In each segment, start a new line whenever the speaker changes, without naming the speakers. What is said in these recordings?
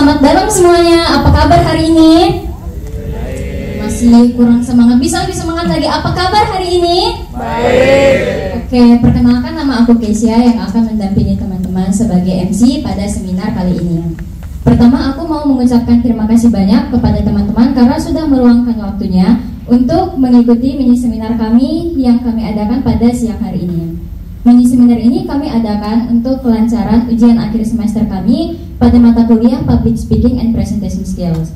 selamat datang semuanya. Apa kabar hari ini? Masih kurang semangat. Bisa lebih semangat lagi. Apa kabar hari ini?
Baik.
Oke, perkenalkan nama aku Kesia yang akan mendampingi teman-teman sebagai MC pada seminar kali ini. Pertama, aku mau mengucapkan terima kasih banyak kepada teman-teman karena sudah meluangkan waktunya untuk mengikuti mini seminar kami yang kami adakan pada siang hari ini. Mini seminar ini kami adakan untuk kelancaran ujian akhir semester kami pada mata kuliah Public Speaking and Presentation Skills.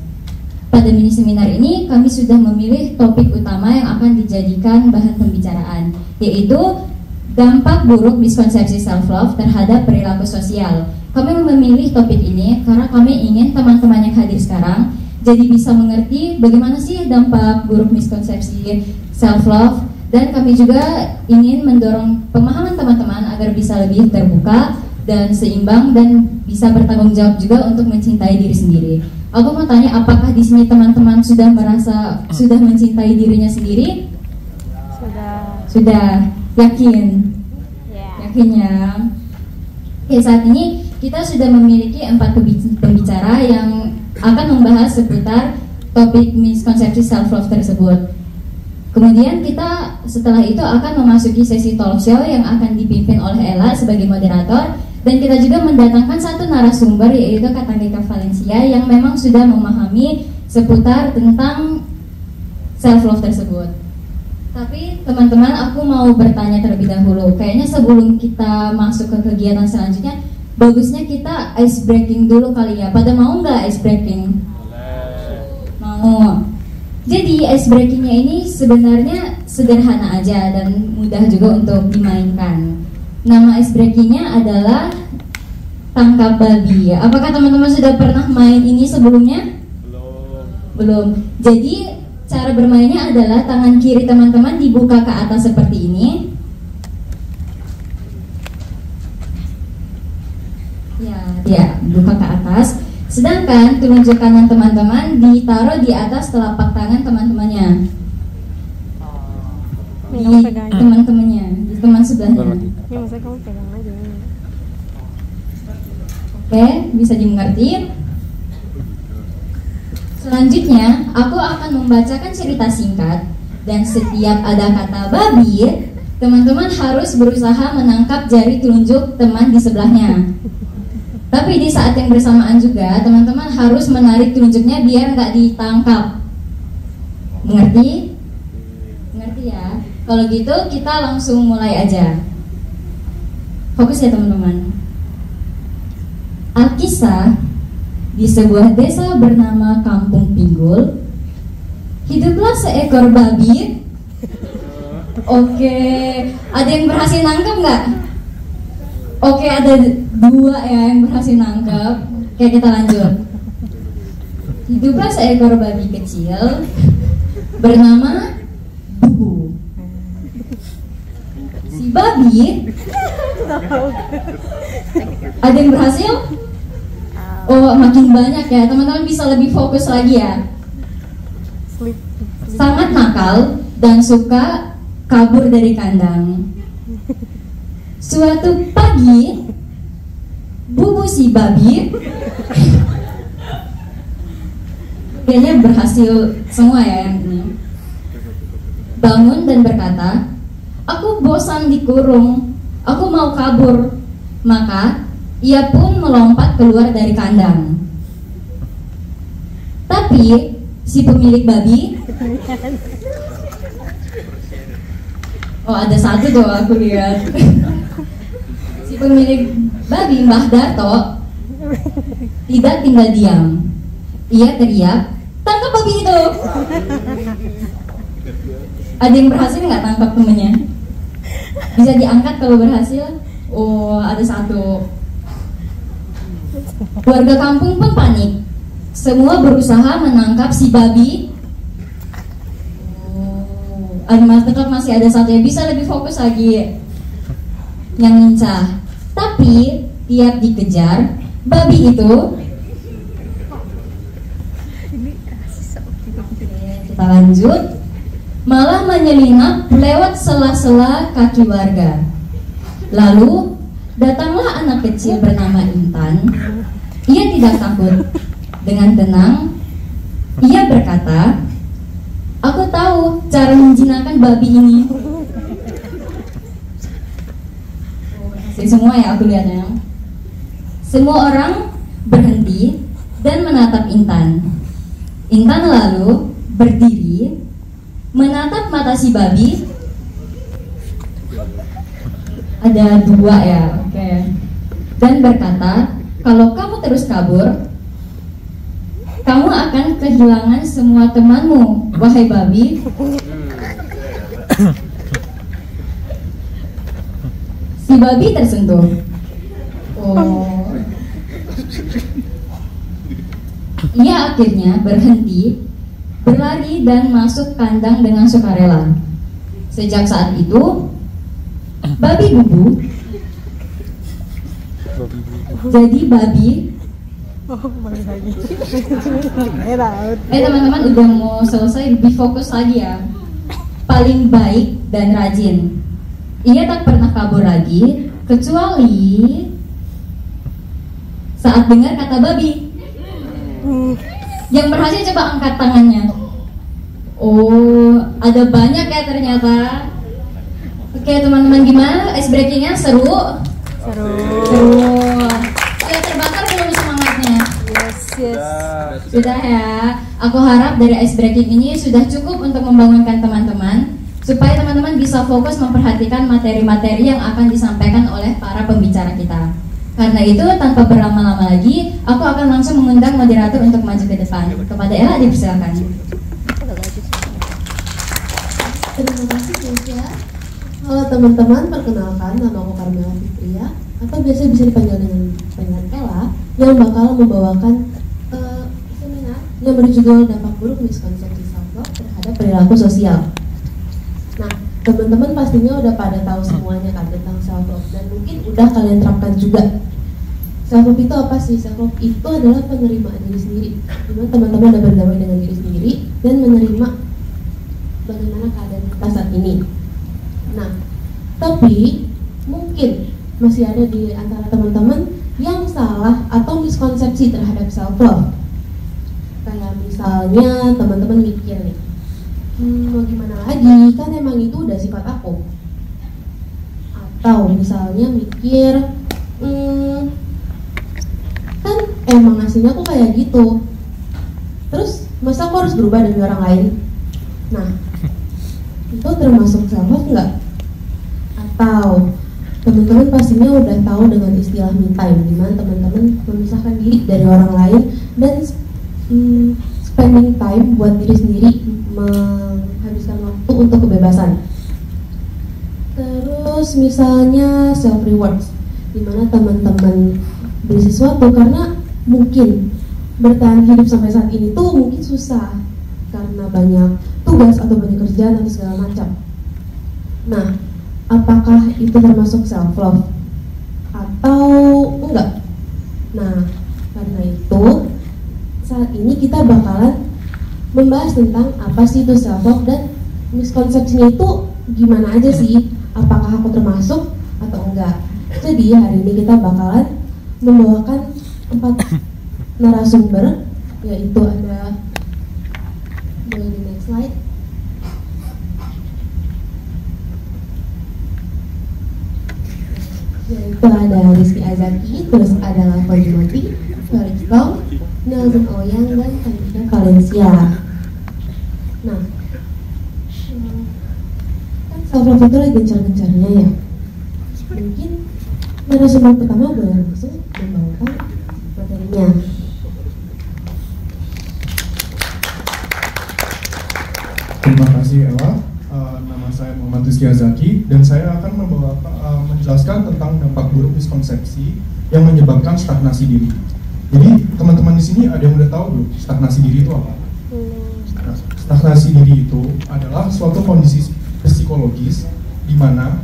Pada mini seminar ini kami sudah memilih topik utama yang akan dijadikan bahan pembicaraan, yaitu dampak buruk miskonsepsi self-love terhadap perilaku sosial. Kami memilih topik ini karena kami ingin teman-teman yang hadir sekarang jadi bisa mengerti bagaimana sih dampak buruk miskonsepsi self-love, dan kami juga ingin mendorong pemahaman teman-teman agar bisa lebih terbuka dan seimbang dan bisa bertanggung jawab juga untuk mencintai diri sendiri. Aku mau tanya, apakah di sini teman-teman sudah merasa sudah mencintai dirinya sendiri? Sudah. Yakin? Yakin ya? Oke, saat ini kita sudah memiliki 4 pembicara yang akan membahas seputar topik miskonsepsi self-love tersebut. Kemudian kita setelah itu akan memasuki sesi talk show yang akan dipimpin oleh Ella sebagai moderator, dan kita juga mendatangkan satu narasumber yaitu Katalika Valencia yang memang sudah memahami seputar tentang self-love tersebut. Tapi teman-teman, aku mau bertanya terlebih dahulu. Kayaknya sebelum kita masuk ke kegiatan selanjutnya, bagusnya kita ice breaking dulu kali ya. Pada mau nggak ice breaking? Mau. Jadi ice breakingnya ini sebenarnya sederhana aja dan mudah juga untuk dimainkan. Nama ice breakingnya adalah tangkap babi. Apakah teman-teman sudah pernah main ini sebelumnya? Belum. Jadi cara bermainnya adalah tangan kiri teman-teman dibuka ke atas seperti ini. Ya, buka ke atas. Sedangkan telunjuk kanan teman-teman ditaruh di atas telapak tangan teman-temannya. Di teman sebelahnya. Oke, bisa dimengerti. Selanjutnya, aku akan membacakan cerita singkat, dan setiap ada kata babi, teman-teman harus berusaha menangkap jari telunjuk teman di sebelahnya. Tapi di saat yang bersamaan juga, teman-teman harus menarik telunjuknya biar nggak ditangkap. Mengerti? Mengerti ya? Kalau gitu kita langsung mulai aja. Fokus ya teman-teman. Alkisah, di sebuah desa bernama Kampung Pinggul, hiduplah seekor babi. Oke, ada yang berhasil nangkep nggak? Oke, ada 2 ya yang berhasil nangkep. Oke, kita lanjut. Hiduplah seekor babi kecil bernama Bubu. Si babi, ada yang berhasil? Oh, makin banyak ya. Teman-teman bisa lebih fokus lagi ya. Sangat nakal dan suka kabur dari kandang. Suatu pagi, Bubu si babi kayaknya berhasil semua ya yang ini. Bangun dan berkata, "Aku bosan dikurung, aku mau kabur." Maka ia pun melompat keluar dari kandang. Tapi si pemilik babi, oh ada satu tuh aku lihat. Si pemilik babi, Mbah Darto, tidak tinggal diam. Ia teriak, "Tangkap babi itu!" Ada yang berhasil nggak tangkap temennya? Bisa diangkat kalau berhasil. Oh, ada satu. Warga kampung pun panik. Semua berusaha menangkap si babi. Tetap masih ada satu yang bisa lebih fokus lagi, yang lincah. Tapi tiap dikejar, babi itu kita lanjut, malah menyelinap lewat sela-sela kaki warga. Lalu datanglah anak kecil bernama Intan. Ia tidak takut Dengan tenang, ia berkata, "Aku tahu cara menjinakkan babi ini." Semua ya aku lihatnya. Semua orang berhenti dan menatap Intan. Intan lalu berdiri, menatap mata si babi. Ada dua ya, oke. Dan berkata, "Kalau kamu terus kabur, kamu akan kehilangan semua temanmu, wahai babi." Si babi tersentuh. Oh. Ia akhirnya berhenti, berlari dan masuk kandang dengan sukarela. Sejak saat itu, babi bubu jadi babi. Teman-teman udah mau selesai, lebih fokus lagi ya. Paling baik dan rajin. Ia tak pernah kabur lagi, kecuali saat dengar kata babi. Yang berhasil coba angkat tangannya. Oh, ada banyak ya ternyata. Oke teman-teman, gimana ice breakingnya? Seru? Seru. Sudah terbakar belum semangatnya? Yes. Sudah ya. Aku harap dari ice breaking ini sudah cukup untuk membangunkan teman-teman, supaya teman-teman bisa fokus memperhatikan materi-materi yang akan disampaikan oleh para pembicara kita. Karena itu, tanpa berlama-lama lagi, aku akan langsung mengundang moderator untuk maju ke depan. Kepada Ella, dipersilakan.
Terima kasih, Keisha. Halo teman-teman, perkenalkan, nama aku Carmela Fitria, atau biasa bisa dipanggil dengan panggilan Ella, yang bakal membawakan seminar yang berjudul Dampak Buruk Miskonsepsi Self-Love Terhadap Perilaku Sosial. Nah, teman-teman pastinya udah pada tahu semuanya kan tentang self-love, dan mungkin udah kalian terapkan juga. Self-love itu apa sih? Self-love itu adalah penerimaan diri sendiri, dimana teman-teman udah berdamai dengan diri sendiri dan menerima bagaimana keadaan kita saat ini. Nah, tapi mungkin masih ada di antara teman-teman yang salah atau miskonsepsi terhadap self-love. Kayak misalnya teman-teman mikir nih, mau gimana lagi, kan emang itu udah sifat aku. Atau misalnya mikir, kan emang aslinya aku kayak gitu, terus masa aku harus berubah demi orang lain? Nah, itu termasuk self-love nggak? Atau teman-teman pastinya udah tahu dengan istilah me time, dimana teman-teman memisahkan diri dari orang lain dan spending time buat diri sendiri, menghabiskan waktu untuk kebebasan. Terus misalnya self rewards, dimana teman-teman beli sesuatu karena mungkin bertahan hidup sampai saat ini tuh mungkin susah karena banyak tugas atau banyak kerjaan atau segala macam. Nah, apakah itu termasuk self love atau enggak? Nah, karena itu saat ini kita bakalan membahas tentang apa sih itu self love dan miskonsepsinya itu gimana aja sih, apakah aku termasuk atau enggak. Jadi hari ini kita bakalan membawakan 4 narasumber, yaitu ada, boleh di next slide, yaitu ada Rizky Azaki, terus ada Lava Jumati, Felix Long, Nelson Oyang, dan Tanisha Valencia. Nah, kan self-love itu lagi gencar-gencarnya ya. Mungkin narasumber pertama boleh langsung membawakan materinya.
Terima kasih Ella. Nama saya Muhammad Rizky Azaki dan saya akan menjelaskan tentang dampak buruk miskonsepsi yang menyebabkan stagnasi diri. Jadi teman-teman di sini ada yang udah tahu belum stagnasi diri itu apa? Nah, stagnasi diri itu adalah suatu kondisi psikologis di mana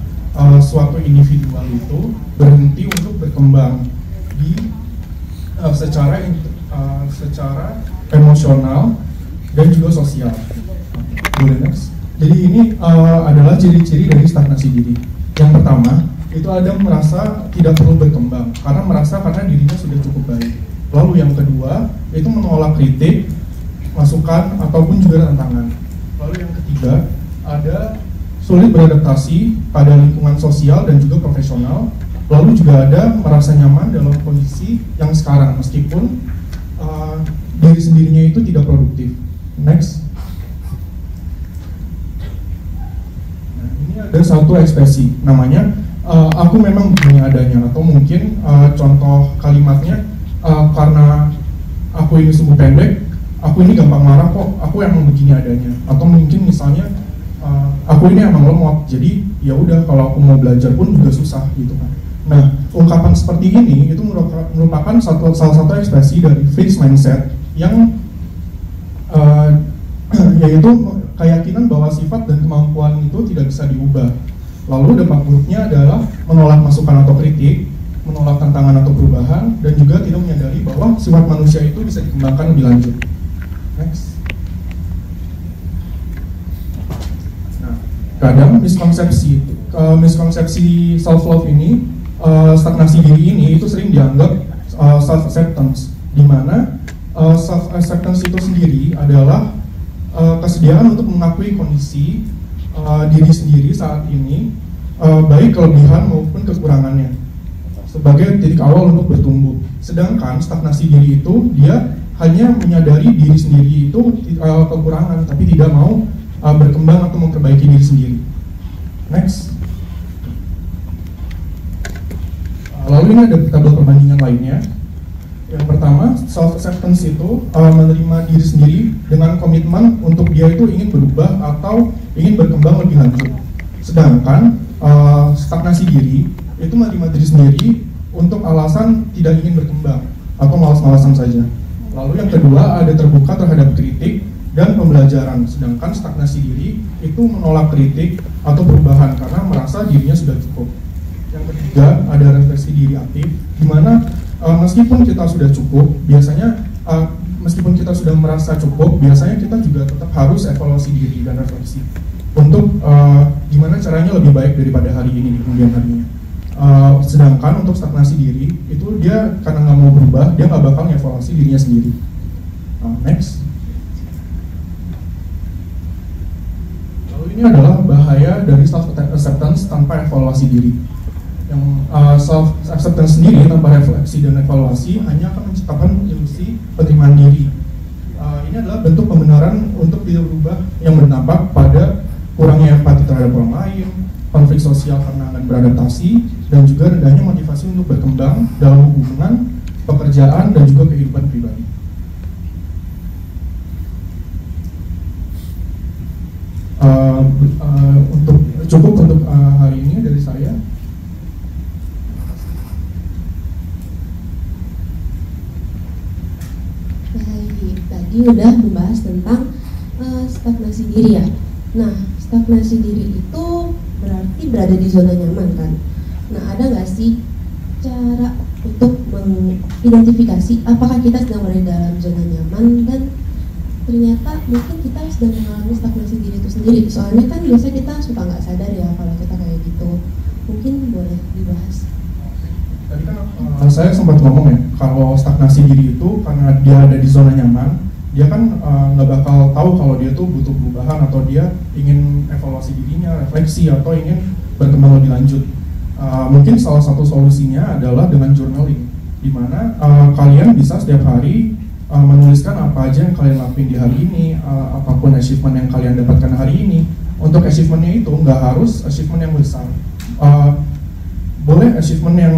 suatu individual itu berhenti untuk berkembang di secara emosional dan juga sosial. Boleh next? Jadi ini adalah ciri-ciri dari stagnasi diri. Yang pertama itu ada merasa tidak perlu berkembang karena dirinya sudah cukup baik. Lalu yang kedua itu menolak kritik, masukan ataupun juga tantangan. Lalu yang ketiga ada sulit beradaptasi pada lingkungan sosial dan juga profesional. Lalu juga ada merasa nyaman dalam kondisi yang sekarang meskipun diri sendirinya itu tidak produktif. Next. Nah, ini ada satu ekspresi namanya aku memang begini adanya, atau mungkin contoh kalimatnya karena aku ini sumbu pendek, aku ini gampang marah kok, aku emang begini adanya. Atau mungkin misalnya aku ini emang lemot, jadi ya udah kalau aku mau belajar pun juga susah gitu kan. Nah, ungkapan seperti ini itu merupakan salah satu ekspresi dari fixed mindset yang yaitu keyakinan bahwa sifat dan kemampuan itu tidak bisa diubah. Lalu dampak buruknya adalah menolak masukan atau kritik, menolak tantangan atau perubahan, dan juga tidak menyadari bahwa sifat manusia itu bisa dikembangkan lebih lanjut. Next. Nah, kadang miskonsepsi self love ini, stagnasi diri ini itu sering dianggap self acceptance, di mana self acceptance itu sendiri adalah kesediaan untuk mengakui kondisi diri sendiri saat ini, baik kelebihan maupun kekurangannya, sebagai titik awal untuk bertumbuh. Sedangkan stagnasi diri itu dia hanya menyadari diri sendiri itu kekurangan, tapi tidak mau berkembang atau memperbaiki diri sendiri. Next. Lalu ini ada tabel perbandingan lainnya. Yang pertama, self acceptance itu menerima diri sendiri dengan komitmen untuk dia itu ingin berubah atau ingin berkembang lebih lanjut. Sedangkan stagnasi diri itu menerima diri sendiri untuk alasan tidak ingin berkembang atau malas-malasan saja. Lalu yang kedua, ada terbuka terhadap kritik dan pembelajaran. Sedangkan stagnasi diri itu menolak kritik atau perubahan karena merasa dirinya sudah cukup. Yang ketiga, ada refleksi diri aktif, di mana meskipun kita sudah cukup, biasanya meskipun kita sudah merasa cukup, biasanya kita juga tetap harus evaluasi diri dan refleksi untuk gimana caranya lebih baik daripada hari ini di kemudian harinya. Sedangkan untuk stagnasi diri itu dia karena nggak mau berubah, dia nggak bakal evaluasi dirinya sendiri. Next. Lalu ini adalah bahaya dari self acceptance tanpa evaluasi diri. Yang self acceptance sendiri tanpa refleksi dan evaluasi hanya akan menciptakan ilusi penerimaan diri. Ini adalah bentuk pembenaran untuk tidak berubah yang berdampak pada kurangnya empati terhadap orang lain, konflik sosial karena akan beradaptasi, dan juga rendahnya motivasi untuk berkembang dalam hubungan, pekerjaan, dan juga kehidupan pribadi. Cukup untuk hari ini dari saya.
Tadi udah membahas tentang stagnasi diri ya. Nah, stagnasi diri itu berarti berada di zona nyaman kan. Nah, ada nggak sih cara untuk mengidentifikasi apakah kita sedang berada dalam zona nyaman dan ternyata mungkin kita sedang mengalami stagnasi diri itu sendiri. Soalnya kan biasanya kita suka nggak sadar ya kalau kita kayak gitu. Mungkin boleh dibahas.
Tadi kan saya sempat ngomong ya, kalau stagnasi diri itu karena dia ada di zona nyaman, dia kan nggak bakal tahu kalau dia tuh butuh perubahan atau dia ingin evaluasi dirinya, refleksi atau ingin berkembang lebih lanjut. Mungkin salah satu solusinya adalah dengan journaling, di mana kalian bisa setiap hari menuliskan apa aja yang kalian lakuin di hari ini, apapun achievement yang kalian dapatkan hari ini. Untuk achievementnya itu nggak harus achievement yang besar. Boleh achievement yang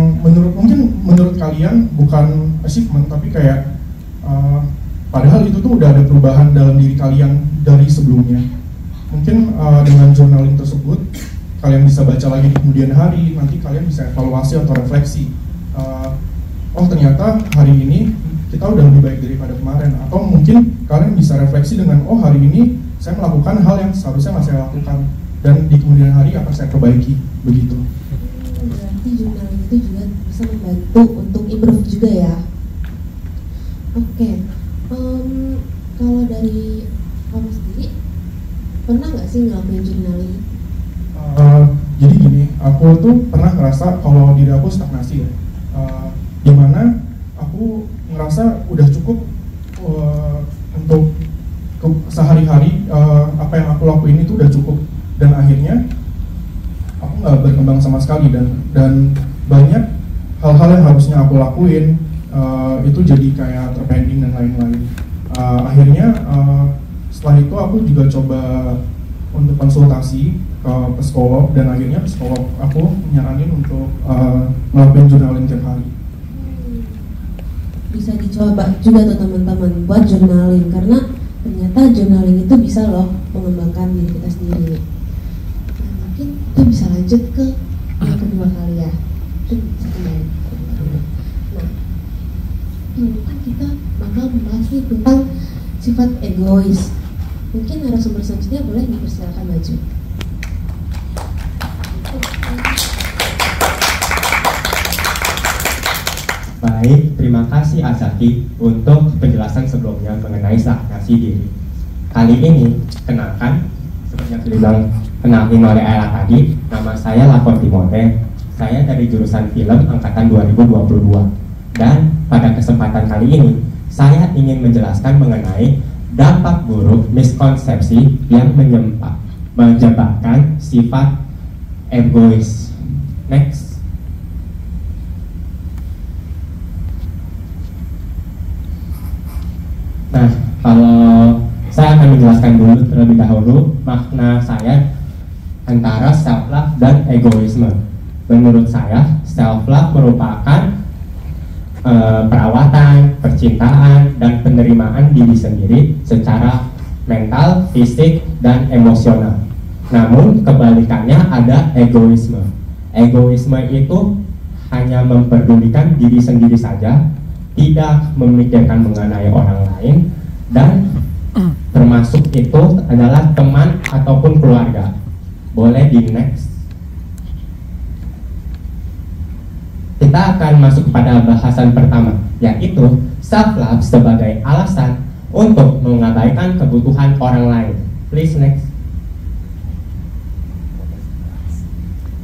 menurut kalian bukan achievement tapi kayak padahal itu tuh udah ada perubahan dalam diri kalian dari sebelumnya. Mungkin dengan journaling tersebut kalian bisa baca lagi di kemudian hari, nanti kalian bisa evaluasi atau refleksi. Oh ternyata hari ini kita udah lebih baik daripada kemarin. Atau mungkin kalian bisa refleksi dengan oh hari ini saya melakukan hal yang seharusnya nggak saya lakukan dan di kemudian hari akan saya perbaiki, begitu.
Berarti journaling itu juga bisa membantu untuk improve juga ya. Oke. Kalau dari kamu sendiri pernah nggak sih ngelakuin journaling?
Jadi gini, aku tuh pernah ngerasa kalau diri aku stagnasi ya, dimana aku ngerasa udah cukup untuk sehari-hari apa yang aku lakuin itu udah cukup, dan akhirnya aku nggak berkembang sama sekali, dan banyak hal-hal yang harusnya aku lakuin itu jadi kayak terpending dan lain-lain. Akhirnya setelah itu aku juga coba untuk konsultasi ke psikolog, dan akhirnya psikolog aku nyaranin untuk ngelakuin journaling tiap hari.
Bisa dicoba juga tuh teman-teman buat journaling, karena ternyata journaling itu bisa loh mengembangkan diri kita sendiri. Nah, mungkin kita bisa lanjut ke yang kedua kali ya. Itu bisa kembali. Nah, kan kita bakal membahas nih tentang sifat egois. Mungkin narasumber selanjutnya boleh dipersilakan maju.
Baik, terima kasih Azaki untuk penjelasan sebelumnya mengenai stagnasi diri. Kali ini, kenalkan, seperti yang sudah dibilang kenalin oleh Ella tadi, nama saya Lapor Timote. Saya dari jurusan film angkatan 2022. Dan pada kesempatan kali ini, saya ingin menjelaskan mengenai dampak buruk miskonsepsi yang menyebabkan sifat egois. Next. Nah, kalau saya akan menjelaskan dulu terlebih dahulu makna saya antara self-love dan egoisme. Menurut saya, self-love merupakan perawatan, percintaan, dan penerimaan diri sendiri secara mental, fisik, dan emosional. Namun, kebalikannya ada egoisme. Egoisme itu hanya memperdulikan diri sendiri saja, tidak memikirkan mengenai orang lain, dan termasuk itu adalah teman ataupun keluarga. Boleh di next. Kita akan masuk pada bahasan pertama, yaitu self-love sebagai alasan untuk mengabaikan kebutuhan orang lain. Please next.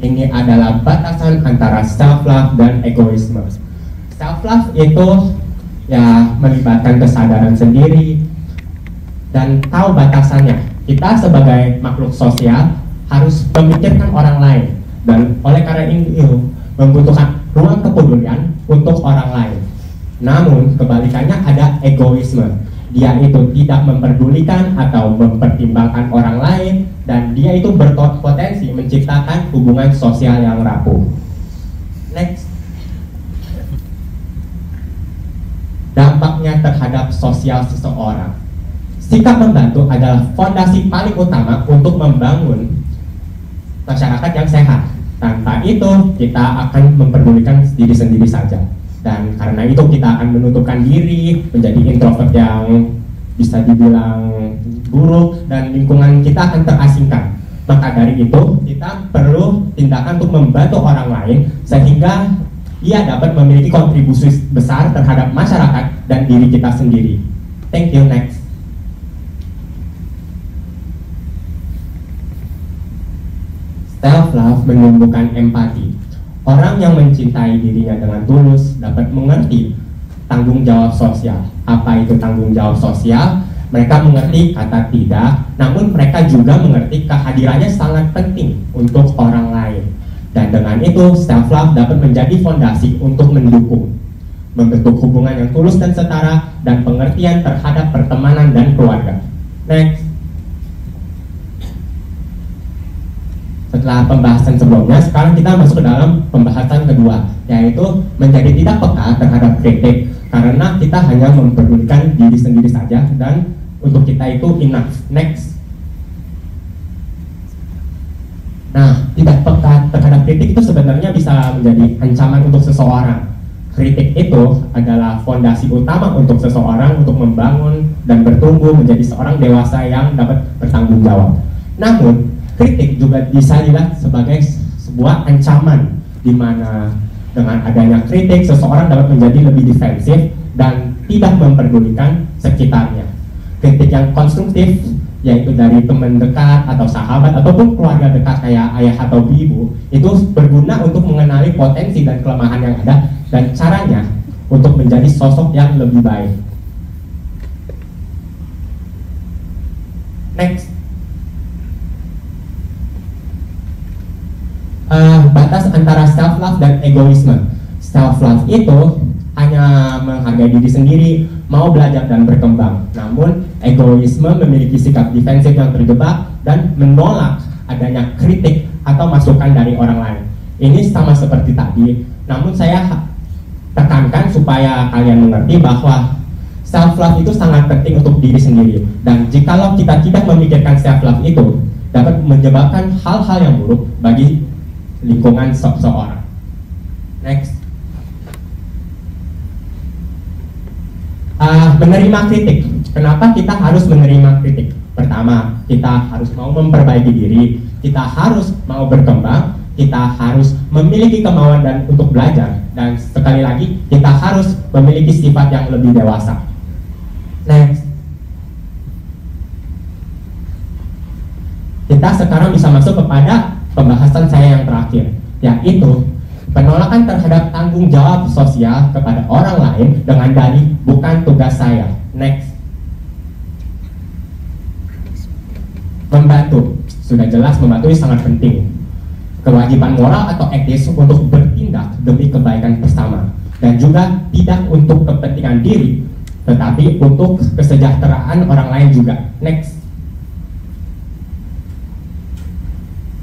Ini adalah batasan antara self-love dan egoisme. Self-love itu ya melibatkan kesadaran sendiri dan tahu batasannya. Kita sebagai makhluk sosial harus memikirkan orang lain, dan oleh karena itu membutuhkan ruang kepedulian untuk orang lain. Namun kebalikannya ada egoisme. Dia itu tidak memperdulikan atau mempertimbangkan orang lain, dan dia itu berpotensi menciptakan hubungan sosial yang rapuh. Next. Dampaknya terhadap sosial seseorang. Sikap membantu adalah fondasi paling utama untuk membangun masyarakat yang sehat. Tanpa itu, kita akan memperdulikan diri sendiri saja. Dan karena itu kita akan menutupkan diri, menjadi introvert yang bisa dibilang buruk, dan lingkungan kita akan terasingkan. Maka dari itu, kita perlu tindakan untuk membantu orang lain sehingga ia dapat memiliki kontribusi besar terhadap masyarakat dan diri kita sendiri. Thank you. Next. Self-love menumbuhkan empati. Orang yang mencintai dirinya dengan tulus dapat mengerti tanggung jawab sosial. Apa itu tanggung jawab sosial? Mereka mengerti kata tidak, namun mereka juga mengerti kehadirannya sangat penting untuk orang lain. Dan dengan itu, self-love dapat menjadi fondasi untuk mendukung, membentuk hubungan yang tulus dan setara, dan pengertian terhadap pertemanan dan keluarga. Next. Setelah pembahasan sebelumnya, sekarang kita masuk ke dalam pembahasan kedua, yaitu menjadi tidak peka terhadap kritik, karena kita hanya memperdulikan diri sendiri saja, dan untuk kita itu enough. Next. Nah, tidak peka terhadap kritik itu sebenarnya bisa menjadi ancaman untuk seseorang. Kritik itu adalah fondasi utama untuk seseorang untuk membangun dan bertumbuh menjadi seorang dewasa yang dapat bertanggung jawab. Namun, kritik juga bisa dilihat sebagai sebuah ancaman, di mana dengan adanya kritik seseorang dapat menjadi lebih defensif dan tidak memperdulikan sekitarnya. Kritik yang konstruktif, yaitu dari teman dekat atau sahabat ataupun keluarga dekat kayak ayah atau ibu, itu berguna untuk mengenali potensi dan kelemahan yang ada, dan caranya untuk menjadi sosok yang lebih baik. Next, batas antara self love dan egoisme. Self love itu hanya menghargai diri sendiri, mau belajar dan berkembang. Namun egoisme memiliki sikap defensif yang terjebak dan menolak adanya kritik atau masukan dari orang lain. Ini sama seperti tadi, namun saya tekankan supaya kalian mengerti bahwa self love itu sangat penting untuk diri sendiri. Dan jikalau kita tidak memikirkan self love itu, dapat menyebabkan hal-hal yang buruk bagi lingkungan seseorang. Next, menerima kritik. Kenapa kita harus menerima kritik? Pertama, kita harus mau memperbaiki diri, kita harus mau berkembang, kita harus memiliki kemauan dan untuk belajar, dan sekali lagi kita harus memiliki sifat yang lebih dewasa. Next, kita sekarang bisa masuk kepada pembahasan saya yang terakhir, yaitu penolakan terhadap tanggung jawab sosial kepada orang lain dengan dalih bukan tugas saya. Next, membantu. Sudah jelas membantu sangat penting. Kewajiban moral atau etis untuk bertindak demi kebaikan bersama, dan juga tidak untuk kepentingan diri, tetapi untuk kesejahteraan orang lain juga. Next,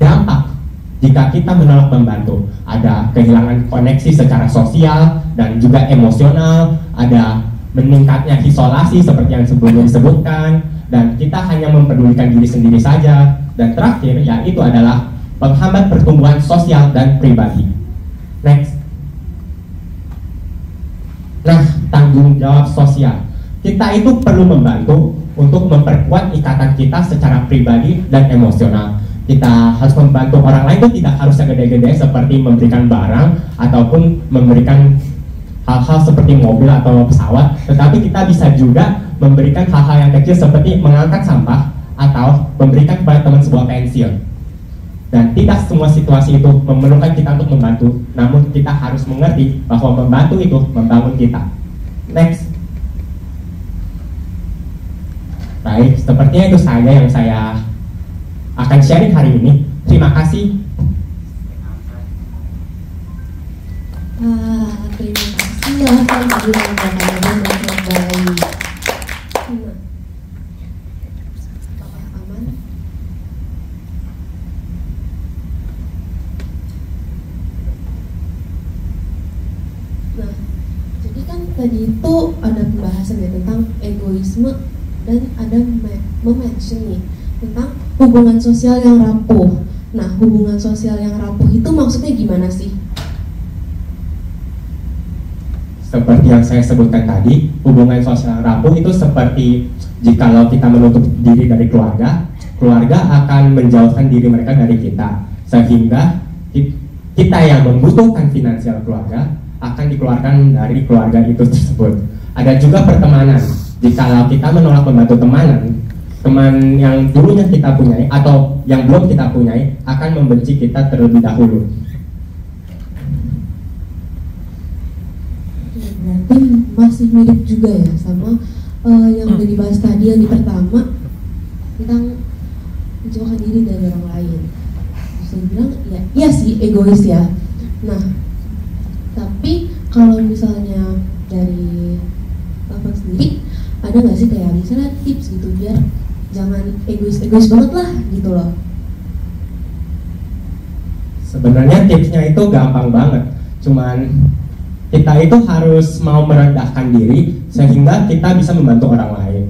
dampak jika kita menolak membantu, ada kehilangan koneksi secara sosial dan juga emosional, ada meningkatnya isolasi seperti yang sebelumnya disebutkan, dan kita hanya mempedulikan diri sendiri saja. Dan terakhir, yaitu adalah penghambat pertumbuhan sosial dan pribadi. Next, nah, tanggung jawab sosial. Kita itu perlu membantu untuk memperkuat ikatan kita secara pribadi dan emosional. Kita harus membantu orang lain itu tidak harus yang gede-gede seperti memberikan barang ataupun memberikan hal-hal seperti mobil atau pesawat, tetapi kita bisa juga memberikan hal-hal yang kecil seperti mengangkat sampah atau memberikan kepada teman sebuah pensil. Dan tidak semua situasi itu memerlukan kita untuk membantu, namun kita harus mengerti bahwa membantu itu membangun kita. Next, baik, sepertinya itu saja yang saya akan sharing hari ini. Terima kasih.
Terima kasih atas penjelasan yang baik. Nah, jadi kan tadi itu ada pembahasan ya tentang egoisme dan ada mention nih tentang hubungan sosial yang rapuh. Nah, hubungan sosial yang rapuh itu maksudnya gimana sih?
Seperti yang saya sebutkan tadi, hubungan sosial rapuh itu seperti jikalau kita menutup diri dari keluarga, keluarga akan menjauhkan diri mereka dari kita, sehingga kita yang membutuhkan finansial keluarga akan dikeluarkan dari keluarga itu tersebut. Ada juga pertemanan. Jikalau kita menolak membantu teman yang dulunya kita punyai atau yang belum kita punyai akan membenci kita terlebih dahulu.
Berarti masih mirip juga ya sama yang udah dibahas tadi yang di pertama tentang menjauhkan diri dari orang lain. Saya bilang ya, iya sih egois ya. Nah, tapi kalau misalnya dari Bapak sendiri ada nggak sih kayak misalnya tips gitu biar jangan egois banget lah gitu loh?
Sebenarnya tipsnya itu gampang banget, cuman kita itu harus mau merendahkan diri sehingga kita bisa membantu orang lain.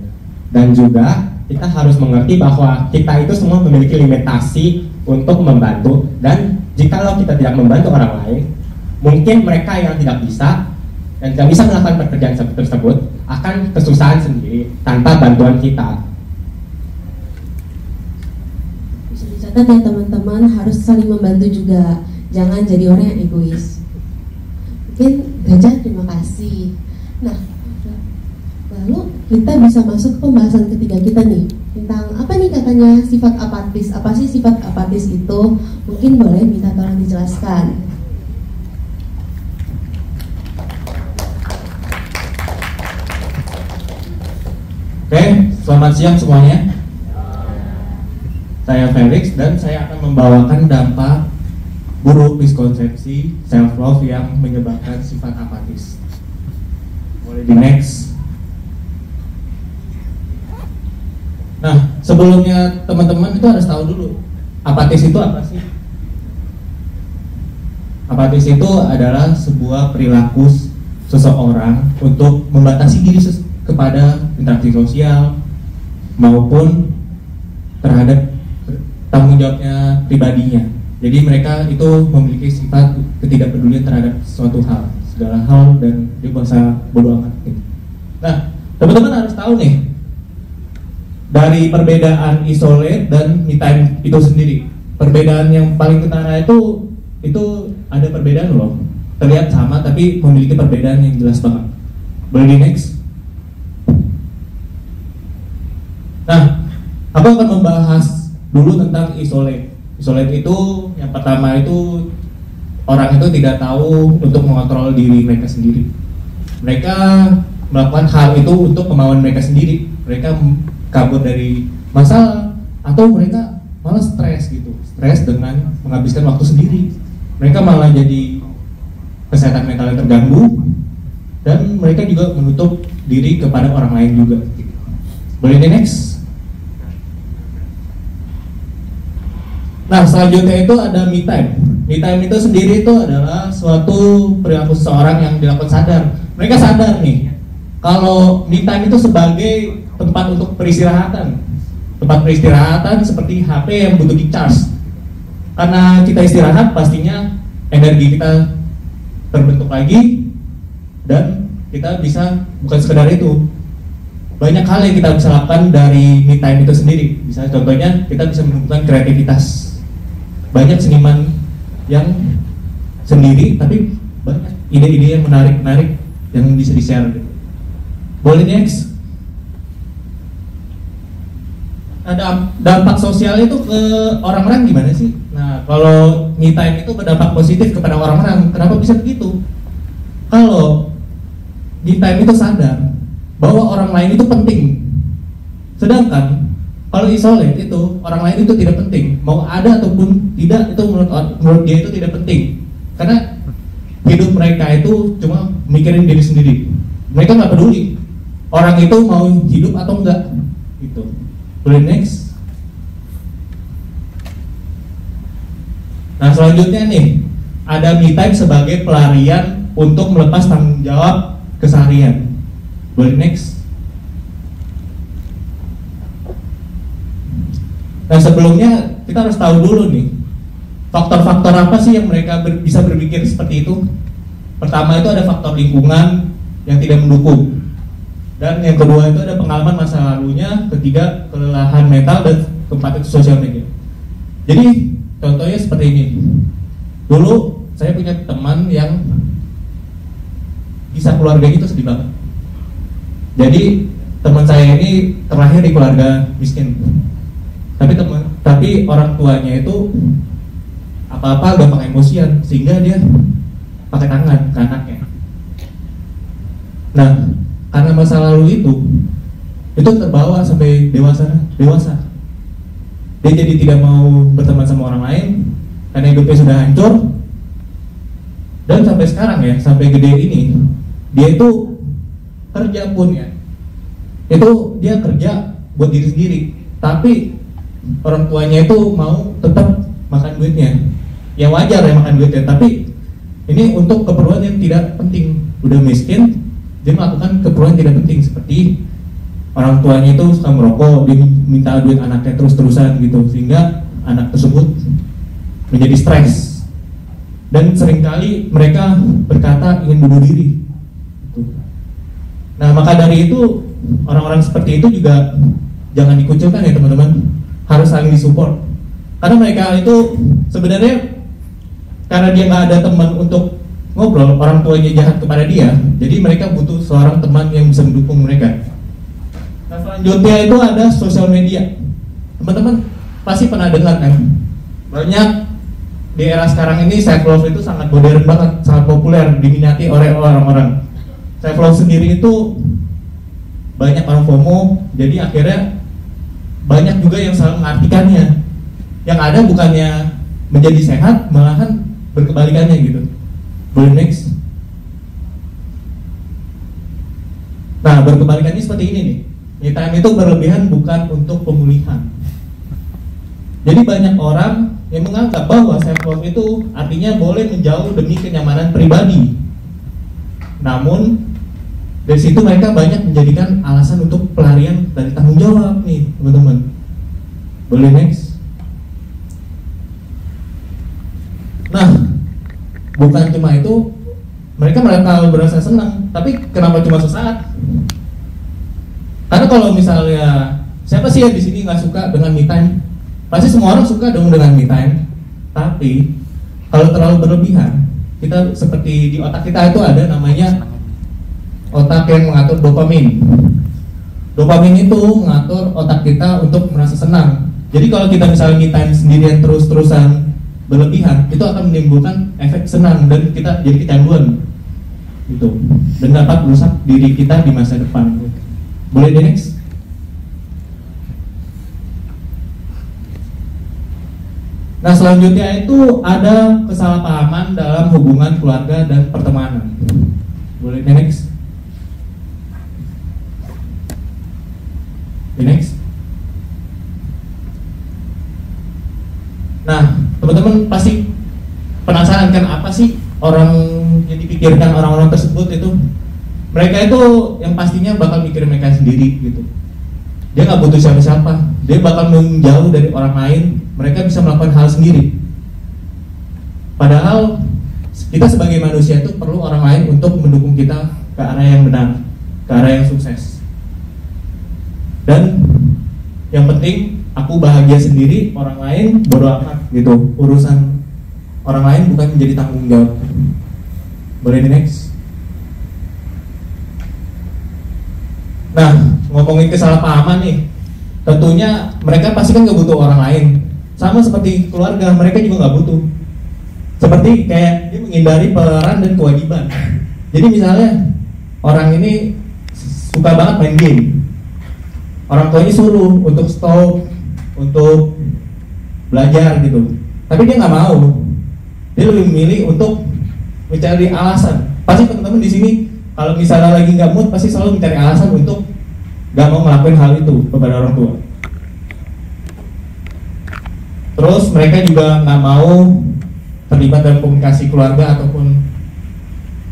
Dan juga kita harus mengerti bahwa kita itu semua memiliki limitasi untuk membantu, dan jikalau kita tidak membantu orang lain, mungkin mereka yang tidak bisa dan tidak bisa melakukan pekerjaan tersebut akan kesusahan sendiri tanpa bantuan kita.
Bisa dicatat ya teman-teman, harus saling membantu juga, jangan jadi orang yang egois. Mungkin Gajah, terima kasih. Nah, lalu kita bisa masuk ke pembahasan ketiga kita nih tentang apa nih katanya sifat apatis. Apa sih sifat apatis itu? Mungkin boleh minta tolong dijelaskan.
Oke, selamat siang semuanya. Saya Felix dan saya akan membawakan dampak buruk miskonsepsi self love yang menyebabkan sifat apatis. Boleh di next. Nah, sebelumnya teman-teman itu harus tahu dulu apatis itu apa sih? Apatis itu adalah sebuah perilaku seseorang untuk membatasi diri kepada interaksi sosial maupun terhadap tanggung jawabnya pribadinya. Jadi mereka itu memiliki sifat ketidakpedulian terhadap suatu hal, segala hal, dan dia merasa bodoh amat gitu. Nah, teman-teman harus tahu nih dari perbedaan isolate dan me time itu sendiri. Perbedaan yang paling utara itu ada perbedaan loh. Terlihat sama tapi memiliki perbedaan yang jelas banget. Boleh di next. Nah, aku akan membahas dulu tentang isolate. Isolate itu yang pertama itu orang itu tidak tahu untuk mengontrol diri mereka sendiri. Mereka melakukan hal itu untuk kemauan mereka sendiri. Mereka kabur dari masalah atau mereka malah stres gitu. Stres dengan menghabiskan waktu sendiri. Mereka malah jadi kesehatan mental yang terganggu dan mereka juga menutup diri kepada orang lain juga. Boleh di next. Nah, selanjutnya itu ada me time. Me time itu sendiri itu adalah suatu perilaku seseorang yang dilakukan sadar. Mereka sadar nih kalau me time itu sebagai tempat untuk peristirahatan. Tempat peristirahatan seperti HP yang butuh di charge. Karena kita istirahat pastinya energi kita terbentuk lagi dan kita bisa, bukan sekedar itu, banyak hal yang kita bisa lakukan dari me time itu sendiri. Bisa contohnya kita bisa menemukan kreativitas. Banyak seniman yang sendiri tapi banyak ide-ide yang menarik-menarik yang bisa di-share gitu. Boleh next. Nah, dampak sosial itu ke orang-orang gimana sih? Nah, kalau me time itu berdampak positif kepada orang-orang. Kenapa bisa begitu? Kalau me time itu sadar bahwa orang lain itu penting. Sedangkan kalau isolate itu orang lain itu tidak penting. Mau ada ataupun tidak itu menurut dia itu tidak penting. Karena hidup mereka itu cuma mikirin diri sendiri. Mereka nggak peduli orang itu mau hidup atau enggak. Gitu. Boleh next. Nah, selanjutnya nih ada me time sebagai pelarian untuk melepas tanggung jawab keseharian. Boleh next. Nah, sebelumnya kita harus tahu dulu nih faktor-faktor apa sih yang mereka bisa berpikir seperti itu. Pertama itu ada faktor lingkungan yang tidak mendukung. Dan yang kedua itu ada pengalaman masa lalunya. Ketiga, kelelahan mental. Dan keempat itu sosial media. Jadi contohnya seperti ini. Dulu saya punya teman yang kisah keluarganya itu sedih banget. Jadi teman saya ini terlahir di keluarga miskin. Tapi orang tuanya itu apa-apa gampang emosian sehingga dia pakai tangan ke anaknya. Nah, karena masa lalu itu terbawa sampai dewasa. Dia jadi tidak mau berteman sama orang lain karena hidupnya sudah hancur. Dan sampai sekarang ya, sampai gede ini, dia itu kerja pun ya, itu dia kerja buat diri sendiri. Tapi orang tuanya itu mau tetap makan duitnya. Ya wajar ya makan duitnya, tapi ini untuk keperluan yang tidak penting. Udah miskin, dia melakukan keperluan yang tidak penting seperti orang tuanya itu suka merokok, dia minta duit anaknya terus-terusan gitu, sehingga anak tersebut menjadi stres. Dan seringkali mereka berkata ingin bunuh diri. Nah, maka dari itu orang-orang seperti itu juga jangan dikucilkan ya teman-teman, harus saling disupport. Karena mereka itu sebenarnya karena dia nggak ada teman untuk ngobrol, orang tuanya jahat kepada dia, jadi mereka butuh seorang teman yang bisa mendukung mereka. Nah, selanjutnya itu ada sosial media. Teman-teman pasti pernah dengar kan, banyak di era sekarang ini self love itu sangat modern banget, sangat populer, diminati oleh orang-orang. Self love sendiri itu banyak orang FOMO, jadi akhirnya banyak juga yang salah mengartikannya. Yang ada bukannya menjadi sehat, malahan berkebalikannya gitu. Boleh next? Nah, berkebalikannya seperti ini nih. Me time itu berlebihan bukan untuk pemulihan. Jadi banyak orang yang menganggap bahwa self love itu artinya boleh menjauh demi kenyamanan pribadi. Namun dari situ mereka banyak menjadikan alasan untuk pelarian dari tanggung jawab nih, teman-teman. Boleh next? Nah, bukan cuma itu, mereka berasa senang, tapi kenapa cuma sesaat? Karena kalau misalnya siapa sih yang di sini nggak suka dengan me time? Pasti semua orang suka dong dengan me time. Tapi kalau terlalu berlebihan, kita seperti di otak kita itu ada namanya otak yang mengatur dopamin. Dopamin itu mengatur otak kita untuk merasa senang. Jadi kalau kita misalnya me time sendirian terus-terusan berlebihan, itu akan menimbulkan efek senang dan kita jadi kecanduan gitu, dan dapat merusak diri kita di masa depan. Boleh deh next? Nah, selanjutnya itu ada kesalahpahaman dalam hubungan keluarga dan pertemanan. Boleh deh next? Next. Nah, teman-teman pasti penasaran kan apa sih orang yang dipikirkan orang-orang tersebut itu? Mereka itu yang pastinya bakal mikirin mereka sendiri gitu. Dia nggak butuh siapa-siapa. Dia bakal menjauh dari orang lain. Mereka bisa melakukan hal sendiri. Padahal kita sebagai manusia itu perlu orang lain untuk mendukung kita ke arah yang benar, ke arah yang sukses. Dan yang penting aku bahagia sendiri, orang lain bodo amat gitu. Urusan orang lain bukan menjadi tanggung jawab. Boleh di next? Nah, ngomongin kesalahpahaman nih, tentunya mereka pasti kan nggak butuh orang lain. Sama seperti keluarga, mereka juga nggak butuh. Seperti kayak dia menghindari peran dan kewajiban. Jadi misalnya orang ini suka banget main game, orang tuanya suruh untuk stop, untuk belajar gitu, tapi dia nggak mau. Dia lebih memilih untuk mencari alasan. Pasti teman-teman di sini kalau misalnya lagi nggak mood, pasti selalu mencari alasan untuk nggak mau ngelakuin hal itu kepada orang tua. Terus mereka juga nggak mau terlibat dalam komunikasi keluarga ataupun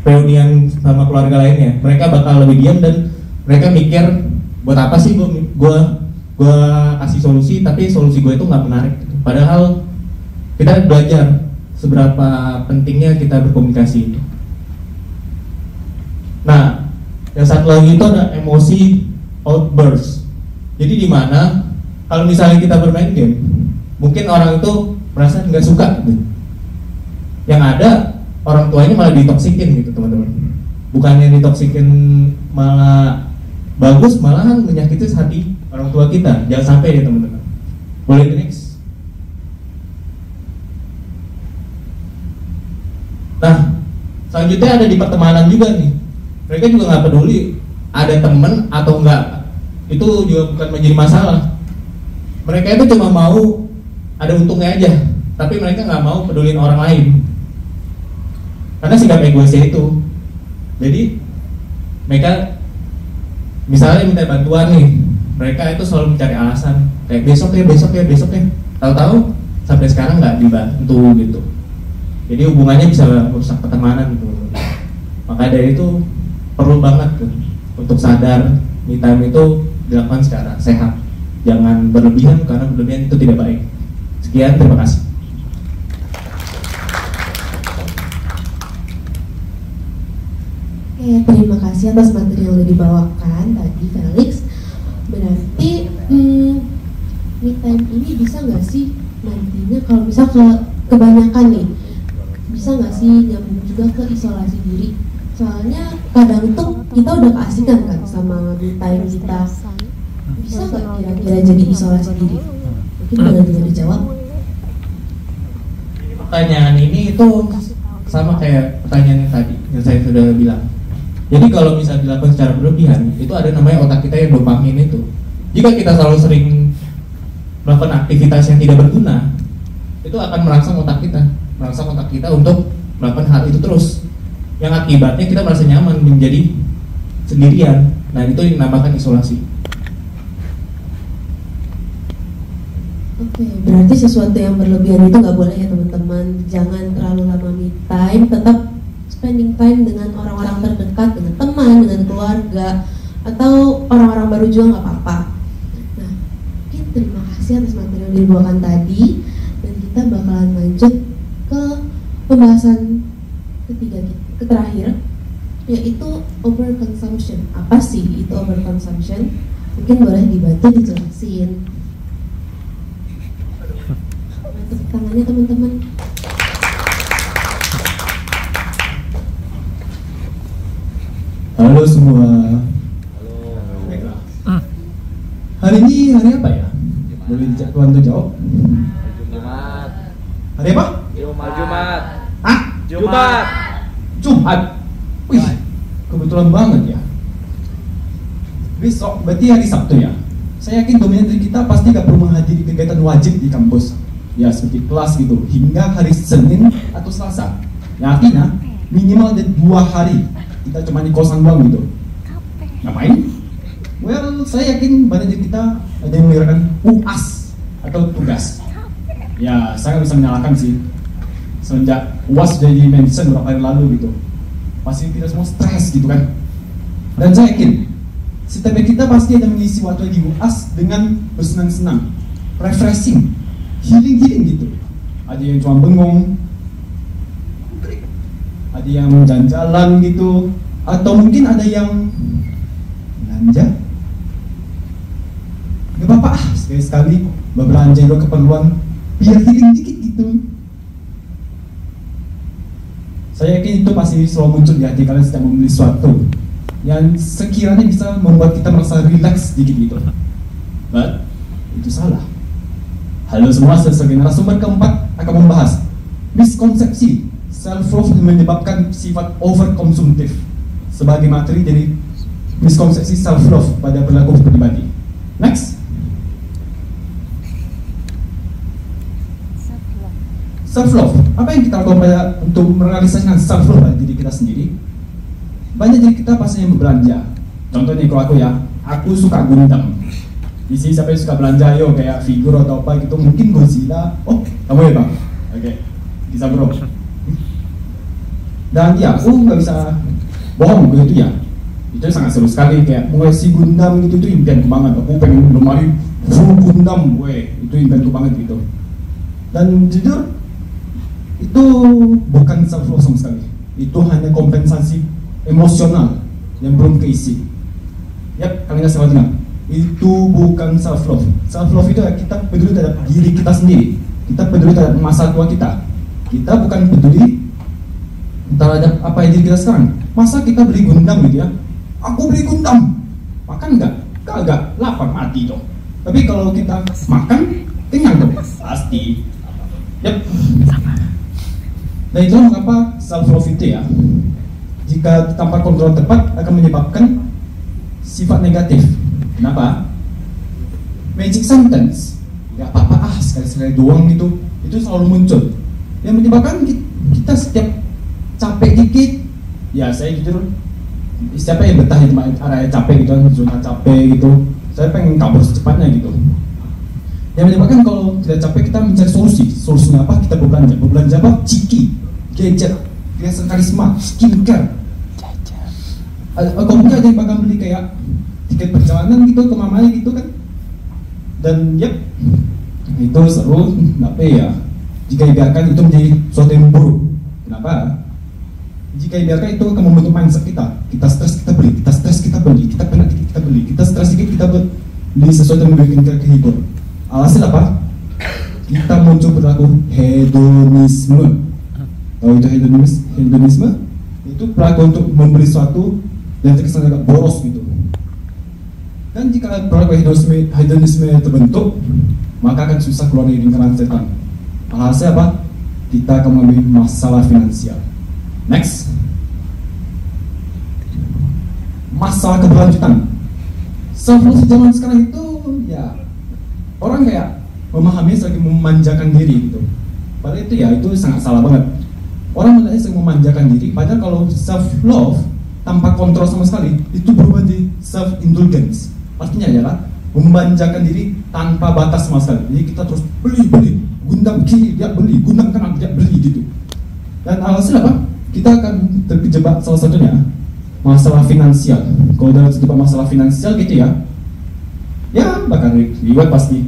reunian sama keluarga lainnya. Mereka bakal lebih diam dan mereka mikir, buat apa sih gue kasih solusi, tapi solusi gue itu nggak menarik. Padahal kita belajar seberapa pentingnya kita berkomunikasi itu. Nah, yang satu lagi itu ada emosi outburst. Jadi di mana kalau misalnya kita bermain game, mungkin orang itu merasa nggak suka gitu. Yang ada orang tuanya malah ditoksikin gitu, teman-teman. Bukannya ditoksikin malah bagus, malahan menyakiti hati orang tua kita. Jangan sampai ya, teman-teman. Boleh di next? Nah, selanjutnya ada di pertemanan juga nih. Mereka juga nggak peduli ada temen atau enggak, itu juga bukan menjadi masalah. Mereka itu cuma mau ada untungnya aja, tapi mereka nggak mau pedulin orang lain karena sikap egoisnya itu. Jadi mereka misalnya minta bantuan nih, mereka itu selalu mencari alasan kayak besok ya, tahu-tahu sampai sekarang nggak dibantu gitu. Jadi hubungannya bisa merusak pertemanan gitu. Maka dari itu perlu banget tuh untuk sadar me time itu dilakukan secara sehat, jangan berlebihan karena berlebihan itu tidak baik. Sekian, terima kasih.
Oke, terima kasih atas materi yang udah dibawakan tadi, Felix. Berarti me time ini bisa nggak sih nantinya kalau misal kebanyakan nih, bisa nggak sih nyambung juga ke isolasi diri? Soalnya kadang tuh kita udah keasikan kan sama me time kita. Bisa nggak kira-kira jadi isolasi diri? Mungkin boleh dijawab.
Pertanyaan ini itu sama kayak pertanyaan yang tadi yang saya sudah bilang. Jadi kalau misalnya dilakukan secara berlebihan, itu ada namanya otak kita yang dopamin itu. Jika kita selalu sering melakukan aktivitas yang tidak berguna, itu akan merangsang otak kita untuk melakukan hal itu terus. Yang akibatnya kita merasa nyaman menjadi sendirian. Nah, itu yang dinamakan isolasi.
Oke, berarti sesuatu yang berlebihan itu nggak boleh ya teman-teman. Jangan terlalu lama me time, tetap spending time dengan orang-orang terdekat, dengan teman, dengan keluarga, atau orang-orang baru juga nggak apa-apa. Nah, oke, terima kasih atas materi yang dibawakan tadi, dan kita bakalan lanjut ke pembahasan terakhir, yaitu overconsumption. Apa sih itu overconsumption? Mungkin boleh dibantu dijelasin. Tepuk tangannya teman-teman.
Halo semua.
Baiklah. Hari ini hari apa ya? Boleh bantu jawab?
Jumat.
Hari apa?
Jumat.
Hah?
Jumat.
Jumat. Wih, kebetulan banget ya. Besok berarti hari Sabtu ya. Saya yakin dominan dari kita pasti gak perlu menghadiri kegiatan wajib di kampus. Ya seperti kelas gitu, hingga hari Senin atau Selasa. Yang artinya minimal ada 2 hari kita cuma di kosan doang gitu. Ngapain? Well, saya yakin banyak dari kita ada yang mengerjakan UAS atau tugas. Ya, saya bisa menyalahkan sih. Semenjak UAS sudah di-mention beberapa hari lalu gitu, pasti kita semua stres gitu kan. Dan saya yakin setiap kita pasti ada mengisi waktu di UAS dengan bersenang-senang, refreshing, healing gitu. Ada yang cuma bengong, ada yang jalan-jalan gitu, atau mungkin ada yang belanja. Gak apa-apa, sekali-sekali berbelanja juga keperluan biar healing dikit gitu. Saya yakin itu pasti selalu muncul di hati kalian setiap membeli sesuatu yang sekiranya bisa membuat kita merasa relax sedikit gitu. But itu salah. Halo semua, sebagai narasumber keempat akan membahas miskonsepsi self-love yang menyebabkan sifat overkonsumtif sebagai materi dari miskonsepsi self-love pada perilaku pribadi. Next. Self-love. Apa yang kita lakukan untuk merealisasikan self-love pada diri kita sendiri? Banyak dari kita pastinya berbelanja. Contohnya kalau aku suka Gundam. Di sini siapa yang suka belanja, ayo kayak figur atau apa gitu, mungkin Godzilla. Oh, kamu ya bang? Oke, bisa bro. Dan ya, aku nggak bisa bohong begitu ya. Itu sangat seru sekali, kayak mengoleksi Gundam gitu, itu impianku banget. Aku pengen lemari full Gundam, itu impianku banget gitu. Dan jujur, itu bukan self love sama sekali. Itu hanya kompensasi emosional yang belum keisi. Yap, kalian nggak salah dengar. Itu bukan self love. Self love itu kita peduli terhadap diri kita sendiri. Kita peduli terhadap masa tua kita. Kita bukan peduli terhadap apa yang diri kita sekarang. Masa kita beli Gundam gitu ya? Aku beli Gundam, makan nggak? Kagak, lapar mati dong. Tapi kalau kita makan, kenyang dong. Pasti. Yap. Nah itu mengapa self love itu ya, jika tanpa kontrol tepat akan menyebabkan sifat negatif. Kenapa? Magic sentence, gak apa-apa sekali-sekali doang gitu, itu selalu muncul. Yang menyebabkan kita setiap capek dikit, ya saya jujur, siapa yang betah di area capek gitu, zona capek gitu, saya pengen kabur secepatnya gitu. Yang menyebabkan kalau tidak capek kita mencari solusi. Solusinya apa? Kita berbelanja apa? Ciki, gadget, hiasan karisma, skincare. Kalau mungkin ada yang bakal beli kayak tiket perjalanan gitu ke mamanya gitu kan. Dan yep, itu seru, tapi ya jika dibiarkan itu menjadi sesuatu yang buruk. Kenapa? Jika dibiarkan itu akan membentuk mindset kita. Kita stres kita beli, kita stres kita beli, kita penat dikit kita beli, kita stres dikit kita beli sesuatu yang membuat kita kehibur. Alhasil apa? Kita muncul perilaku hedonisme. Tahu itu hedonisme? Itu perilaku untuk membeli sesuatu dan terkesan agak boros gitu. Dan jika perilaku hedonisme terbentuk, maka akan susah keluar dari lingkaran setan. Alhasil apa? Kita akan mengalami masalah finansial. Next.
masalah keberlanjutan. Self love zaman sekarang itu ya orang kayak memahami sebagai memanjakan diri gitu. Padahal itu ya itu sangat salah banget. Orang melihatnya sebagai memanjakan diri. Padahal kalau self love tanpa kontrol sama sekali itu berubah jadi self indulgence. Artinya adalah memanjakan diri tanpa batas sama sekali. Jadi kita terus beli, gundam kiri dia beli, gundam kanan dia beli gitu. Dan alhasil apa? Kita akan terjebak salah satunya masalah finansial. Kalau dalam terjebak masalah finansial gitu ya bakal ribet pasti.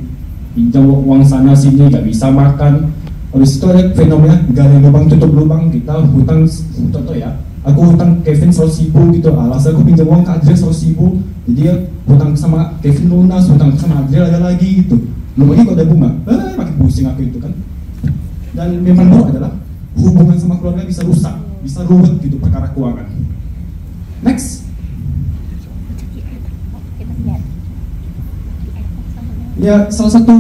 Pinjam uang sana sini gak bisa makan. Habis itu ada fenomena gali lubang tutup lubang. Kita hutang, contoh ya, aku hutang Kevin 100.000 gitu. Alasan aku pinjam uang ke Adriel 100.000. Jadi ya hutang sama Kevin lunas, hutang sama Adriel ada lagi gitu. Belum lagi kalau ada bunga, makin pusing aku itu kan. Dan memang buruk adalah hubungan sama keluarga bisa rusak, bisa ruwet gitu perkara keuangan. Next. Ya, salah satu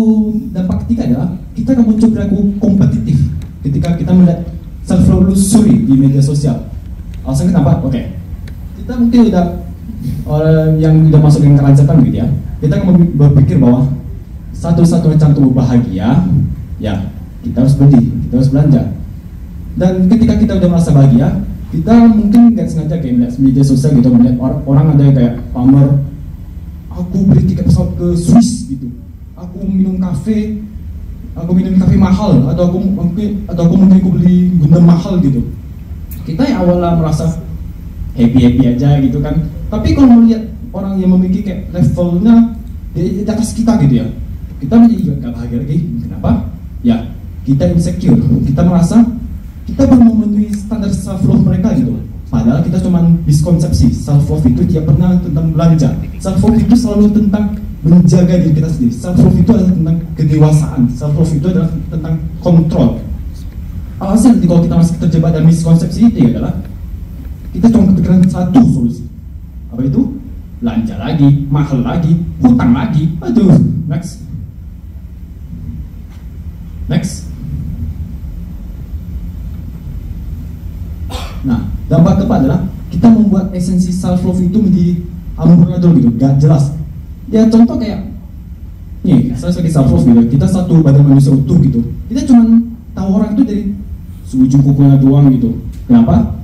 dampak ketiga adalah kita akan muncul perilaku kompetitif ketika kita melihat self luxury di media sosial. Alasan kenapa? Oke. Kita mungkin udah orang yang udah masuk ke kerajaan gitu ya. Kita akan berpikir bahwa satu-satunya cara untuk bahagia, ya kita harus beli, kita harus belanja. Dan ketika kita udah merasa bahagia, kita mungkin nggak sengaja kayak melihat media sosial gitu, melihat orang ada yang kayak pamer, aku beli tiket pesawat ke Swiss gitu, aku minum kafe mahal, atau aku mungkin beli gundam mahal gitu. Kita yang awalnya merasa happy aja gitu kan, tapi kalau melihat orang yang memiliki kayak levelnya di atas kita gitu ya, kita menjadi nggak bahagia lagi. Kenapa? Ya kita insecure, kita merasa kita belum memenuhi standar self love mereka gitu. Padahal kita cuma miskonsepsi self love itu tidak pernah tentang belanja. Self love itu selalu tentang menjaga diri kita sendiri. Self love itu adalah tentang kedewasaan. Self love itu adalah tentang kontrol. Alasan kalau kita masih terjebak dalam miskonsepsi itu adalah kita cuma kepikiran satu solusi. Apa itu? Belanja lagi, mahal lagi, hutang lagi. Aduh, next. Nah, dampak keempat adalah kita membuat esensi self love itu menjadi amburadul gitu, gak jelas. Ya contoh kayak nih, saya sebagai self love gitu, kita satu badan manusia utuh gitu. Kita cuma tahu orang itu dari ujung kukunya doang gitu. Kenapa?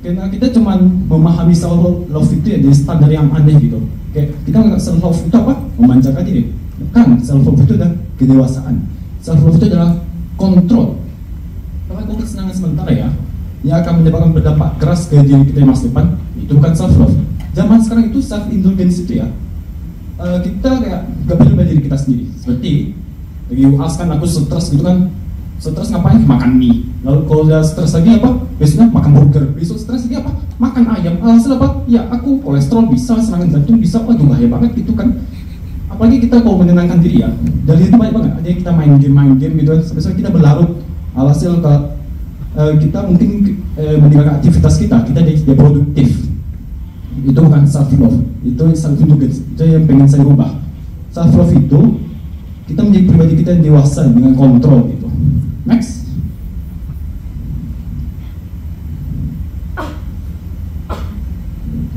Karena kita cuma memahami self love itu ya dari standar yang aneh gitu. Kayak kita nggak self love itu apa? Memanjakan diri. Bukan, self love itu adalah kedewasaan. Self love itu adalah kontrol. Kalau kesenangan sementara ya, yang akan menyebabkan berdampak keras ke diri kita yang masa depan, itu bukan self love. Zaman sekarang itu self indulgence itu ya, kita kayak gak boleh diri kita sendiri. Seperti lagi UAS kan aku stres gitu kan, stres ngapain? Makan mie. Lalu kalau udah stres lagi apa? Biasanya makan burger. Besok stres lagi apa? Makan ayam. Alasan apa? Ya aku kolesterol bisa, serangan jantung bisa. Waduh bahaya banget gitu kan. Apalagi kita kalau menenangkan diri ya, dari itu banyak banget. Ada yang kita main game gitu kan, sampai kita berlarut. Alhasil kita mungkin meninggalkan aktivitas kita jadi produktif. Itu bukan self love, itu self indulgence. Itu yang pengen saya ubah. Self love itu kita menjadi pribadi kita yang dewasa dengan kontrol gitu. Next.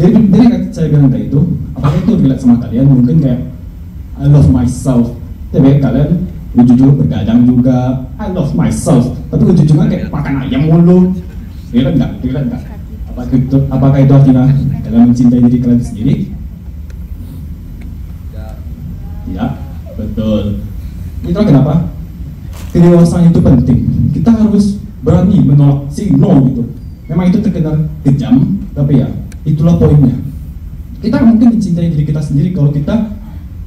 Jadi saya bilang kayak itu, apakah itu relate sama kalian? Mungkin kayak I love myself. Tapi kalian ujung-ujungnya bergadang juga I love myself, tapi ujung-ujungnya kayak makan ayam mulu. Relate nggak? Apakah itu artinya kalian mencintai diri kalian sendiri? Tidak, betul. Itulah kenapa kedewasaan itu penting. Kita harus berani menolak, say no gitu. Memang itu terkenal kejam, tapi ya itulah poinnya. Kita mungkin mencintai diri kita sendiri kalau kita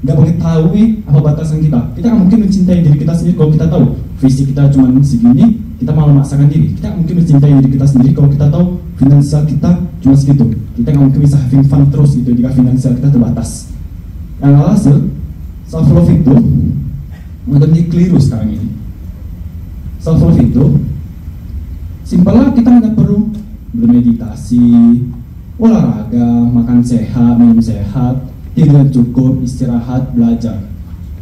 nggak mengetahui apa batasan kita. Kita akan mungkin mencintai diri kita sendiri kalau kita tahu fisik kita cuma segini, kita malah memaksakan diri. Kita akan mungkin mencintai diri kita sendiri kalau kita tahu finansial kita cuma segitu. Kita nggak mungkin bisa having fun terus gitu jika finansial kita terbatas. Yang alhasil self love itu menjadi keliru sekarang ini. Self love itu simpelnya kita nggak perlu bermeditasi, olahraga, makan sehat, minum sehat, tidur cukup, istirahat, belajar.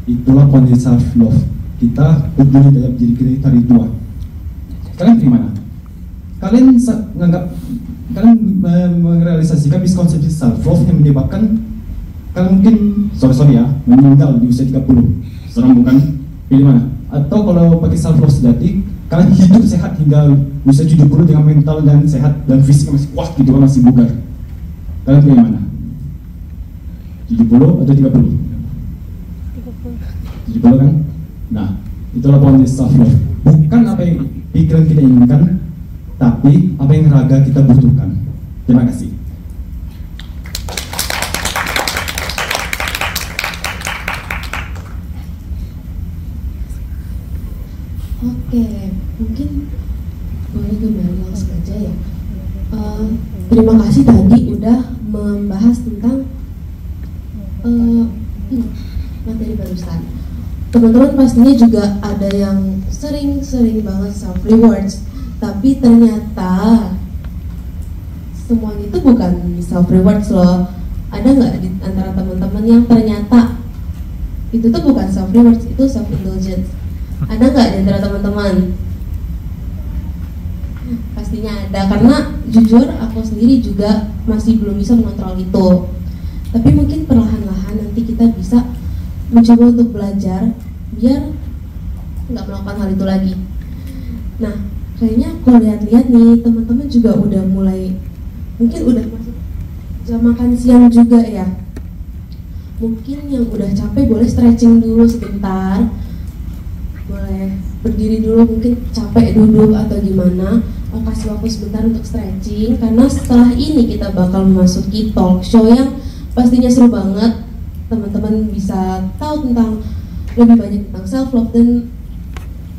Itulah kondisi self love. Kita peduli terhadap diri kita dari tua. Kalian dari mana? Kalian menganggap kalian merealisasikan miskonsepsi self love yang menyebabkan kalian mungkin sorry ya meninggal di usia 30. Serem bukan? Pilih mana? Atau kalau pakai self love sejati, kalian hidup sehat hingga usia 70 dengan mental dan sehat dan fisik masih kuat gitu kan, masih bugar. Kalian pilih mana? 70 atau 30? 70 kan? Nah, itulah poin self love. Bukan apa yang pikiran kita inginkan, tapi apa yang raga kita butuhkan. Terima kasih.
Oke, mungkin boleh kembali langsung aja ya. Terima kasih tadi udah membahas tentang materi barusan. Teman-teman pastinya juga ada yang sering banget self rewards, tapi ternyata semuanya itu bukan self rewards loh. Ada nggak di antara teman-teman yang ternyata itu tuh bukan self rewards, itu self indulgence? Ada nggak di antara teman-teman? Pastinya ada, karena jujur aku sendiri juga masih belum bisa mengontrol itu. Tapi mungkin perlahan-lahan nanti kita bisa mencoba untuk belajar biar nggak melakukan hal itu lagi. Nah, kayaknya kalau lihat-lihat nih teman-teman juga udah mulai, mungkin udah masuk jam makan siang juga ya. Mungkin yang udah capek boleh stretching dulu sebentar, boleh berdiri dulu, mungkin capek duduk atau gimana. Kasih waktu sebentar untuk stretching, karena setelah ini kita bakal memasuki talk show yang pastinya seru banget. Teman-teman bisa tahu tentang lebih banyak tentang self love dan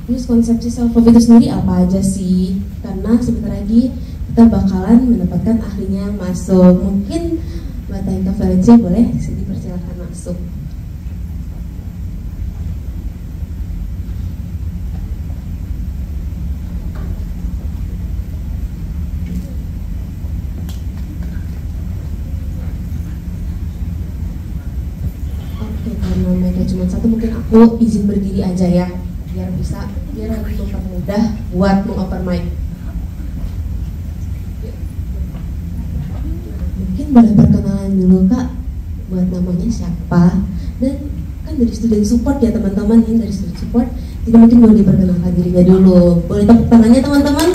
miskonsepsi self love itu sendiri apa aja sih, karena sebentar lagi kita bakalan mendapatkan ahlinya yang masuk. Mungkin Mbak Tainka Valencia boleh dipersilakan masuk. Karena mereka cuma satu, mungkin aku izin berdiri aja ya, biar lebih mempermudah buat mengoper mic. Mungkin boleh perkenalan dulu Kak, buat namanya siapa, dan kan dari student support ya teman-teman, ini dari student support, jadi mungkin boleh diperkenalkan dirinya dulu. Boleh tepuk tangannya teman-teman?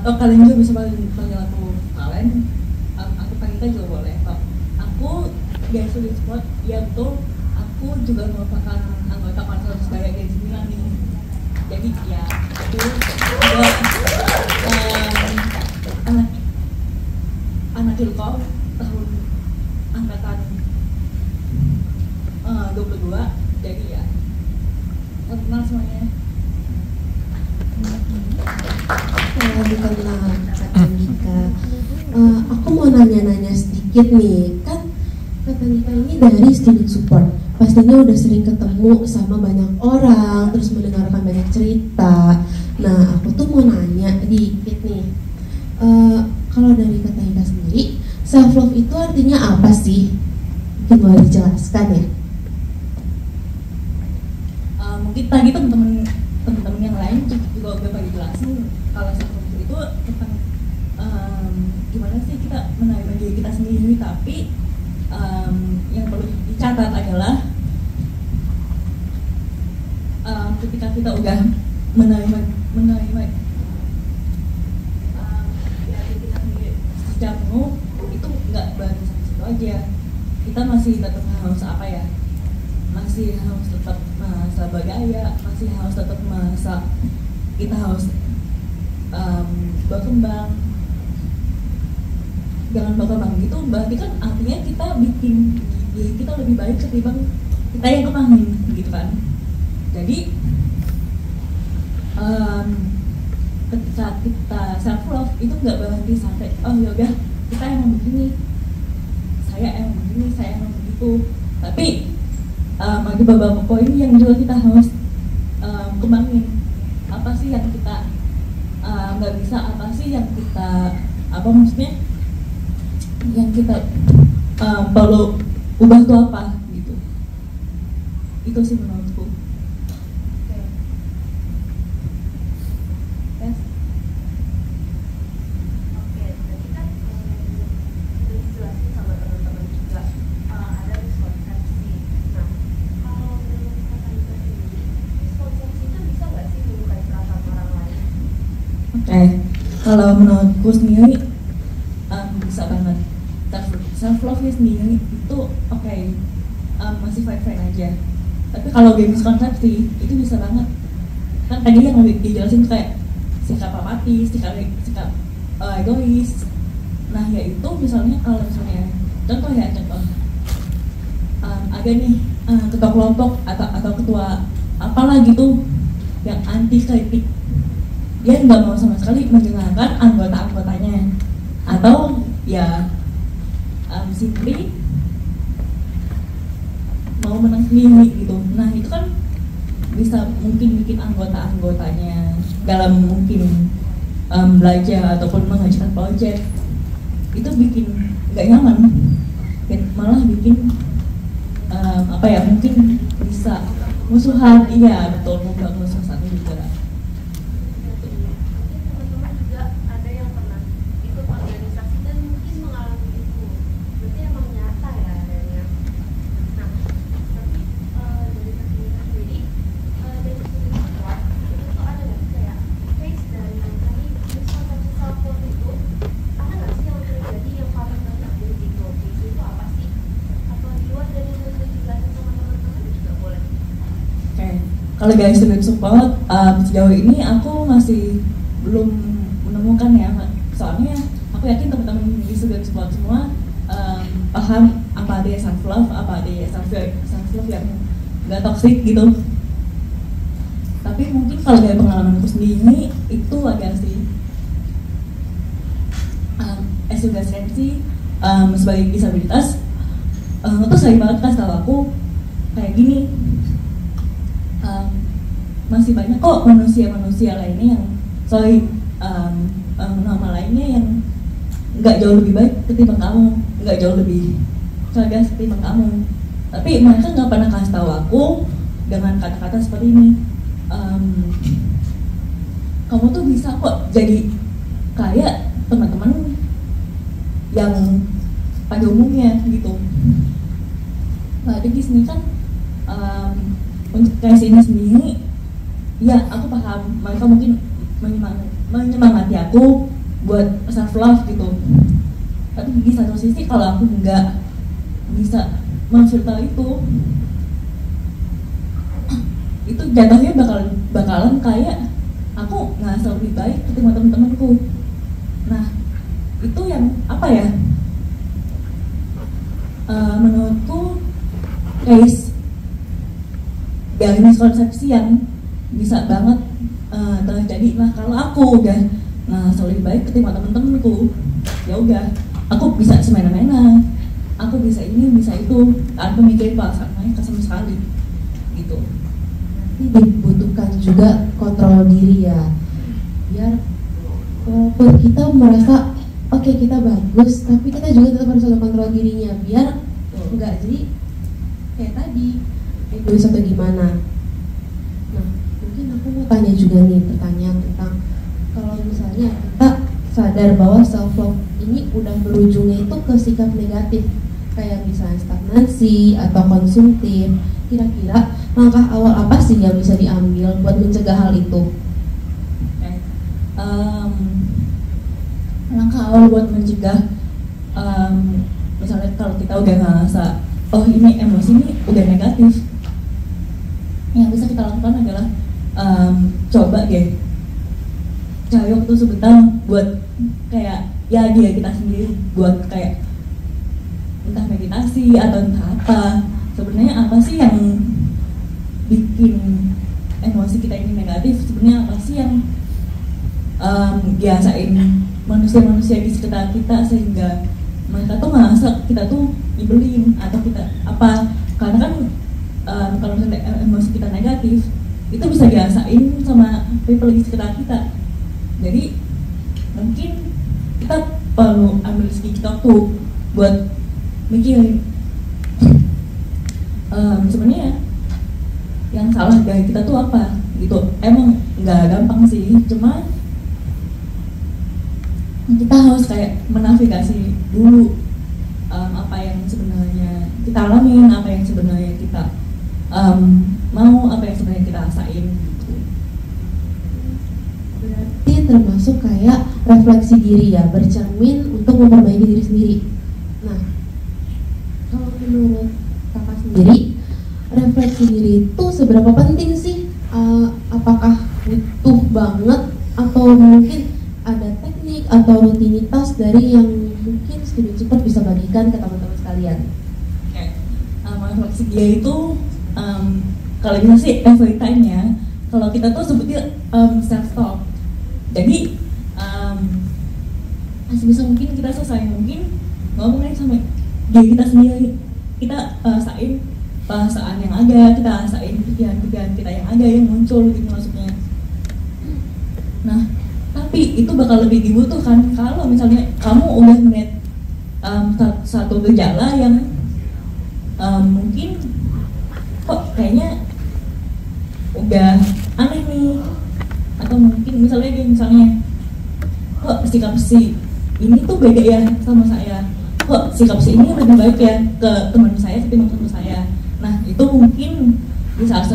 Atau kalian juga bisa panggil aku Valen, aku panggil juga boleh. Aku dari student support, ya betul, aku juga merupakan anggota pansel Sebaya Gen 9 nih. Jadi ya aku juga anak Ilkom tahun angkatan 22. Jadi ya kenal semuanya.
Dikenal Kak Tanika. Aku mau nanya-nanya sedikit nih, kan Kak Tanika ini dari student support, pastinya udah sering ketemu sama banyak orang, terus mendengarkan banyak cerita. Nah, aku tuh mau nanya dikit nih, kalau dari Kak Tanika sendiri, self love itu artinya apa sih? Mungkin boleh dijelaskan ya?
Mungkin tadi teman-teman yang lain juga udah pada jelasin kalau self love itu tentang gimana sih kita menerima diri kita sendiri, tapi yang perlu dicatat adalah ketika kita udah menerima diri kita sendiri secara penuh, itu nggak berarti sampai situ aja. Kita masih tetap harus apa ya? Masih harus tetap merasa bergaya, masih harus tetap merasa kita harus berkembang. Jangan berkembang gitu, berarti kan artinya kita bikin diri kita lebih baik ketimbang kita yang kemarin, gitu kan. Jadi ketika kita self love itu nggak berarti sampai oh yaudah kita emang begini, saya emang begini, saya emang begitu. Tapi ada beberapa poin yang juga kita harus kembangin. Apa sih yang kita nggak bisa, apa sih yang kita maksudnya yang kita perlu ubah tuh apa gitu. Itu sih menurutku. Yes.
Oke, tadi kan udah dijelasin sama teman-teman juga ada miskonsepsi. Nah, kalau menurut Kak Talita sendiri, miskonsepsi itu bisa nggak sih melukai perasaan orang lain?
Oke, kalau menurutku sendiri bisa banget. Self love sendiri itu masih fine aja. Tapi kalau dia miskonsepsi itu bisa banget. Kan tadi yang dijelasin kayak sikap apatis, sikap egois. Nah ya itu misalnya kalau misalnya contoh ada nih ketua kelompok atau ketua apalah gitu yang anti kritik, dia nggak mau sama sekali mendengarkan anggota-anggotanya, atau ya simply mau menang sendiri gitu. Nah itu kan bisa mungkin bikin anggota-anggotanya dalam mungkin belajar ataupun mengajukan project itu bikin nggak nyaman, dan malah bikin mungkin bisa musuhan. Iya betul, membuat musuhan juga.
Teman-teman juga ada yang pernah ikut organisasi dan mungkin mengalami itu. Berarti emang nyata ya adanya. Nah, tapi dari Kak sendiri dari studi support itu tuh ada nggak sih kayak case dari yang tadi miskonsepsi self love itu ada nggak sih yang terjadi yang paling banyak dari gitu? Case itu apa sih? Atau di luar dari yang sudah dijelasin sama teman-teman juga boleh.
Oke, kalau dari student support sejauh ini aku masih belum menemukan ya, soalnya aku yakin teman-teman di student support semua paham apa dia self love, apa dia self love yang nggak toxic gitu. Tapi mungkin kalau dari pengalamanku sendiri itu agak sih sih sebagai disabilitas itu sering banget kasih tahu aku kayak gini, masih banyak kok manusia-manusia lainnya yang nama lainnya yang nggak jauh lebih baik ketimbang kamu, nggak jauh lebih cerdas ketimbang kamu. Tapi mereka nggak pernah kasih tahu aku dengan kata-kata seperti ini, kamu tuh bisa kok jadi kayak teman-teman yang pada umumnya gitu. Nah di sini kan untuk case ini sendiri, ya aku paham mereka mungkin menyemangati aku buat self love gitu. Tapi di satu sisi kalau aku nggak bisa memfilter itu jatuhnya bakalan kayak aku ngerasa lebih baik ketimbang teman-temanku. Nah itu yang apa ya? Menurutku case dari miskonsepsi yang bisa banget terjadi. Nah kalau aku udah lebih baik ketimbang temen-temenku, ya udah aku bisa semena-mena, aku bisa ini bisa itu tanpa mikirin perasaan mereka sama sekali gitu.
Ini dibutuhkan juga kontrol diri ya, biar walaupun kita merasa oke, kita bagus, tapi kita juga tetap harus ada kontrol dirinya biar enggak jadi kayak tadi egois atau gimana. Nah mungkin aku mau tanya juga nih pertanyaan tentang kalau misalnya kita sadar bahwa self love ini udah berujungnya itu ke sikap negatif kayak misalnya stagnasi atau konsumtif, kira-kira langkah awal apa sih yang bisa diambil buat mencegah hal itu?
Langkah awal buat mencegah, misalnya kalau kita udah ngerasa oh ini emosi ini udah negatif, yang bisa kita lakukan adalah coba deh cari waktu sebentar buat kayak ya dia kita sendiri, buat kayak entah meditasi atau entah apa. Sebenarnya apa sih yang bikin emosi kita ini negatif? Sebenarnya apa sih yang biasain manusia-manusia di sekitar kita sehingga mereka tuh ngerasa kita tuh nyebelin atau kita apa? Karena kan kalau misalnya emosi kita negatif itu bisa dirasain sama people di sekitar kita. Jadi mungkin kita perlu ambil sedikit waktu buat mikirin sebenarnya yang salah dari kita tuh apa gitu. Emang nggak gampang sih, cuma kita harus kayak menavigasi dulu apa yang sebenarnya kita alamin, apa yang sebenarnya kita mau, apa yang sebenarnya kita rasain gitu.
Berarti termasuk kayak refleksi diri ya, bercermin untuk memperbaiki diri sendiri. Nah, kalau menurut kakak sendiri, refleksi diri itu seberapa penting sih? Apakah butuh banget atau mungkin ada teknik atau rutinitas dari yang mungkin Student Support bisa bagikan ke teman-teman sekalian?
Refleksi diri itu kalau bisa sih every time ya. Kalau kita tuh sebutnya self talk. Jadi sebisa mungkin kita selesai mungkin ngomongin sama diri kita sendiri. Kita rasain perasaan yang ada, kita rasain pikiran-pikiran kita yang ada yang muncul gitu maksudnya. Nah, tapi itu bakal lebih dibutuhkan kalau misalnya kamu udah melihat satu gejala yang mungkin kok kayaknya udah aneh nih, atau mungkin misalnya kok sikap si ini tuh beda ya sama saya, kok sikap si ini lebih baik ya ke teman saya ketimbang teman saya. Nah itu mungkin di saat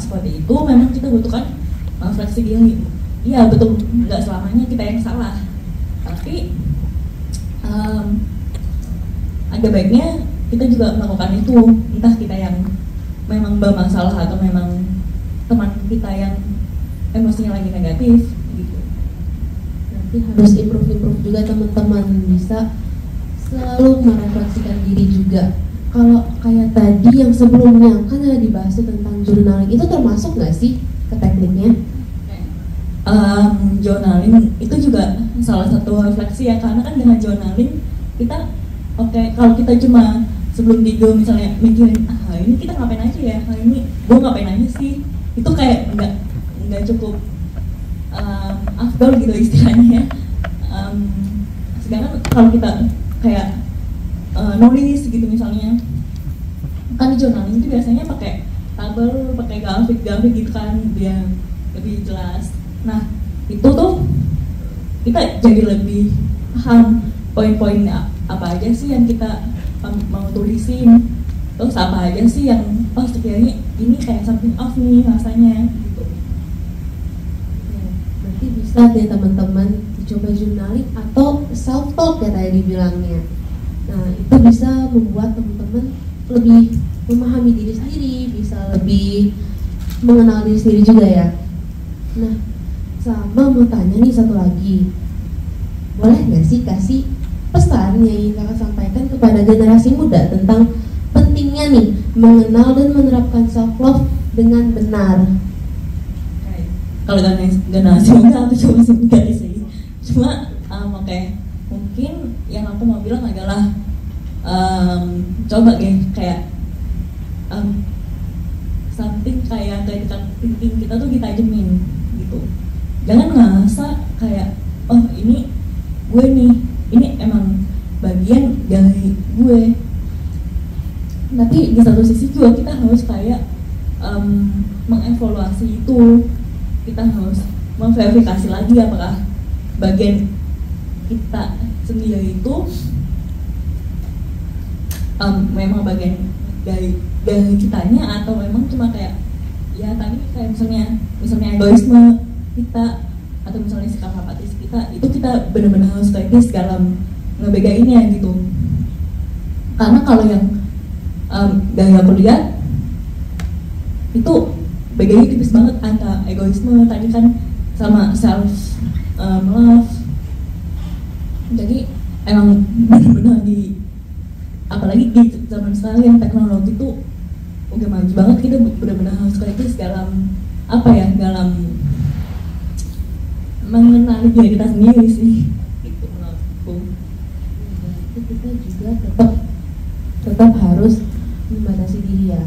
seperti itu memang kita butuhkan refleksi diri. Iya betul, nggak selamanya kita yang salah, tapi ada baiknya kita juga melakukan itu, entah kita yang memang bermasalah atau memang teman kita yang emosinya lagi negatif gitu.
Nanti harus improve juga teman-teman, bisa selalu merefleksikan diri juga. Kalau kayak tadi yang sebelumnya kan ada dibahas tentang journaling, itu termasuk nggak sih ke tekniknya?
Journaling itu juga salah satu refleksi ya, karena kan dengan journaling kita kalau kita cuma sebelum tidur misalnya mikirin hari ini kita ngapain aja ya, hari ini gue ngapain aja sih, itu kayak nggak cukup afdol gitu istilahnya. Sedangkan kalau kita kayak nulis gitu misalnya, kan di journaling itu biasanya pakai tabel, pakai grafik gitu kan biar lebih jelas. Nah itu tuh kita jadi lebih paham poin-poinnya apa aja sih yang kita mau tulisin, terus apa aja sih yang sekiranya ini kayak something off nih rasanya gitu.
Berarti bisa deh teman-teman dicoba journaling atau self talk ya tadi dibilangnya. Nah itu bisa membuat teman-teman lebih memahami diri sendiri, bisa lebih mengenal diri sendiri juga ya. Nah sama mau tanya nih satu lagi, boleh nggak sih kasih pesan yang ingin kakak sampaikan kepada generasi muda tentang pentingnya nih mengenal dan menerapkan self love dengan benar?
Kalau generasi muda aku coba sih enggak sih, cuma mungkin yang aku mau bilang adalah coba deh kayak something kayak thinking kita tuh ditajemin gitu. Jangan ngerasa kayak oh ini gue nih, ini emang bagian dari gue. Tapi di satu sisi juga kita harus kayak mengevaluasi itu. Kita harus memverifikasi lagi apakah bagian kita sendiri itu memang bagian dari kitanya, atau memang cuma kayak ya tadi kayak misalnya egoisme kita, atau misalnya sikap apatis kita, itu kita benar-benar harus kritis dalam ngebedainnya gitu. Karena kalau yang dari aku lihat itu bedanya tipis banget antara egoisme tadi kan sama self love. Jadi emang benar-benar apalagi di zaman sekarang yang teknologi itu udah maju banget, kita benar-benar harus kritis dalam dalam mengenali diri kita sendiri sih, itu menurutku.
Kita juga tetap harus membatasi diri ya.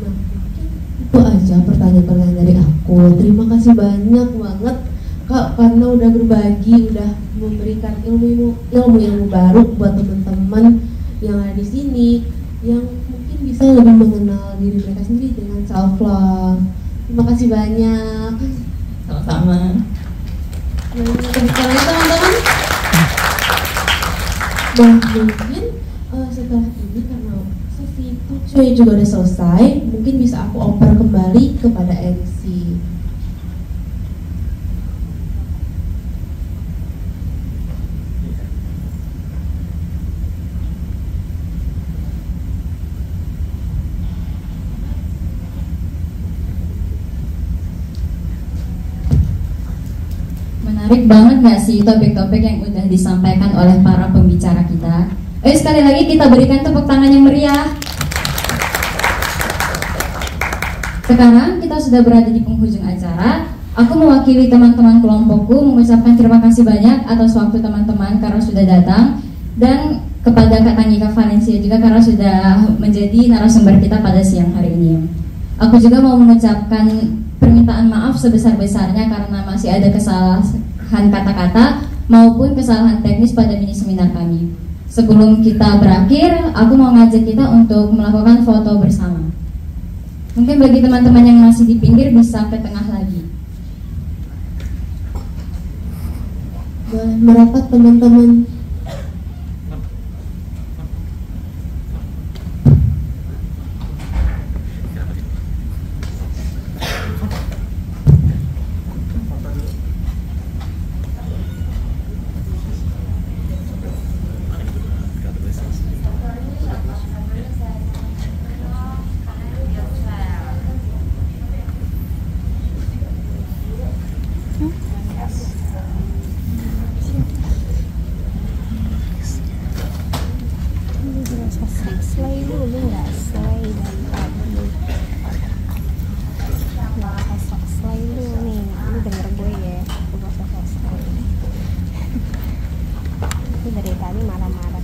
Nah mungkin itu aja pertanyaan-pertanyaan dari aku. Terima kasih banyak banget Kak karena udah berbagi, udah memberikan ilmu baru buat teman-teman yang ada di sini, yang mungkin bisa lebih mengenal diri mereka sendiri dengan self love. Terima kasih banyak.
Sama-sama.
Teman-teman, dan mungkin setelah ini karena sesi talk show juga udah selesai, mungkin bisa aku oper kembali kepada MC.
Menarik banget gak sih topik-topik yang udah disampaikan oleh para pembicara kita? Sekali lagi kita berikan tepuk tangan yang meriah. Sekarang kita sudah berada di penghujung acara. Aku mewakili teman-teman kelompokku mengucapkan terima kasih banyak atas waktu teman-teman karena sudah datang, dan kepada Kak Tangika Valencia juga karena sudah menjadi narasumber kita pada siang hari ini. Aku juga mau mengucapkan permintaan maaf sebesar-besarnya karena masih ada kesalahan kata-kata maupun kesalahan teknis pada mini seminar kami. Sebelum kita berakhir, aku mau ngajak kita untuk melakukan foto bersama. Mungkin bagi teman-teman yang masih di pinggir bisa ke tengah lagi.
Boleh merapat teman-teman.
Slay dulu nggak? Slay dan tadi nggak sosok slay dulu nih. Lu denger gue ya, gue sosok slay. Itu dari tadi marah-marah.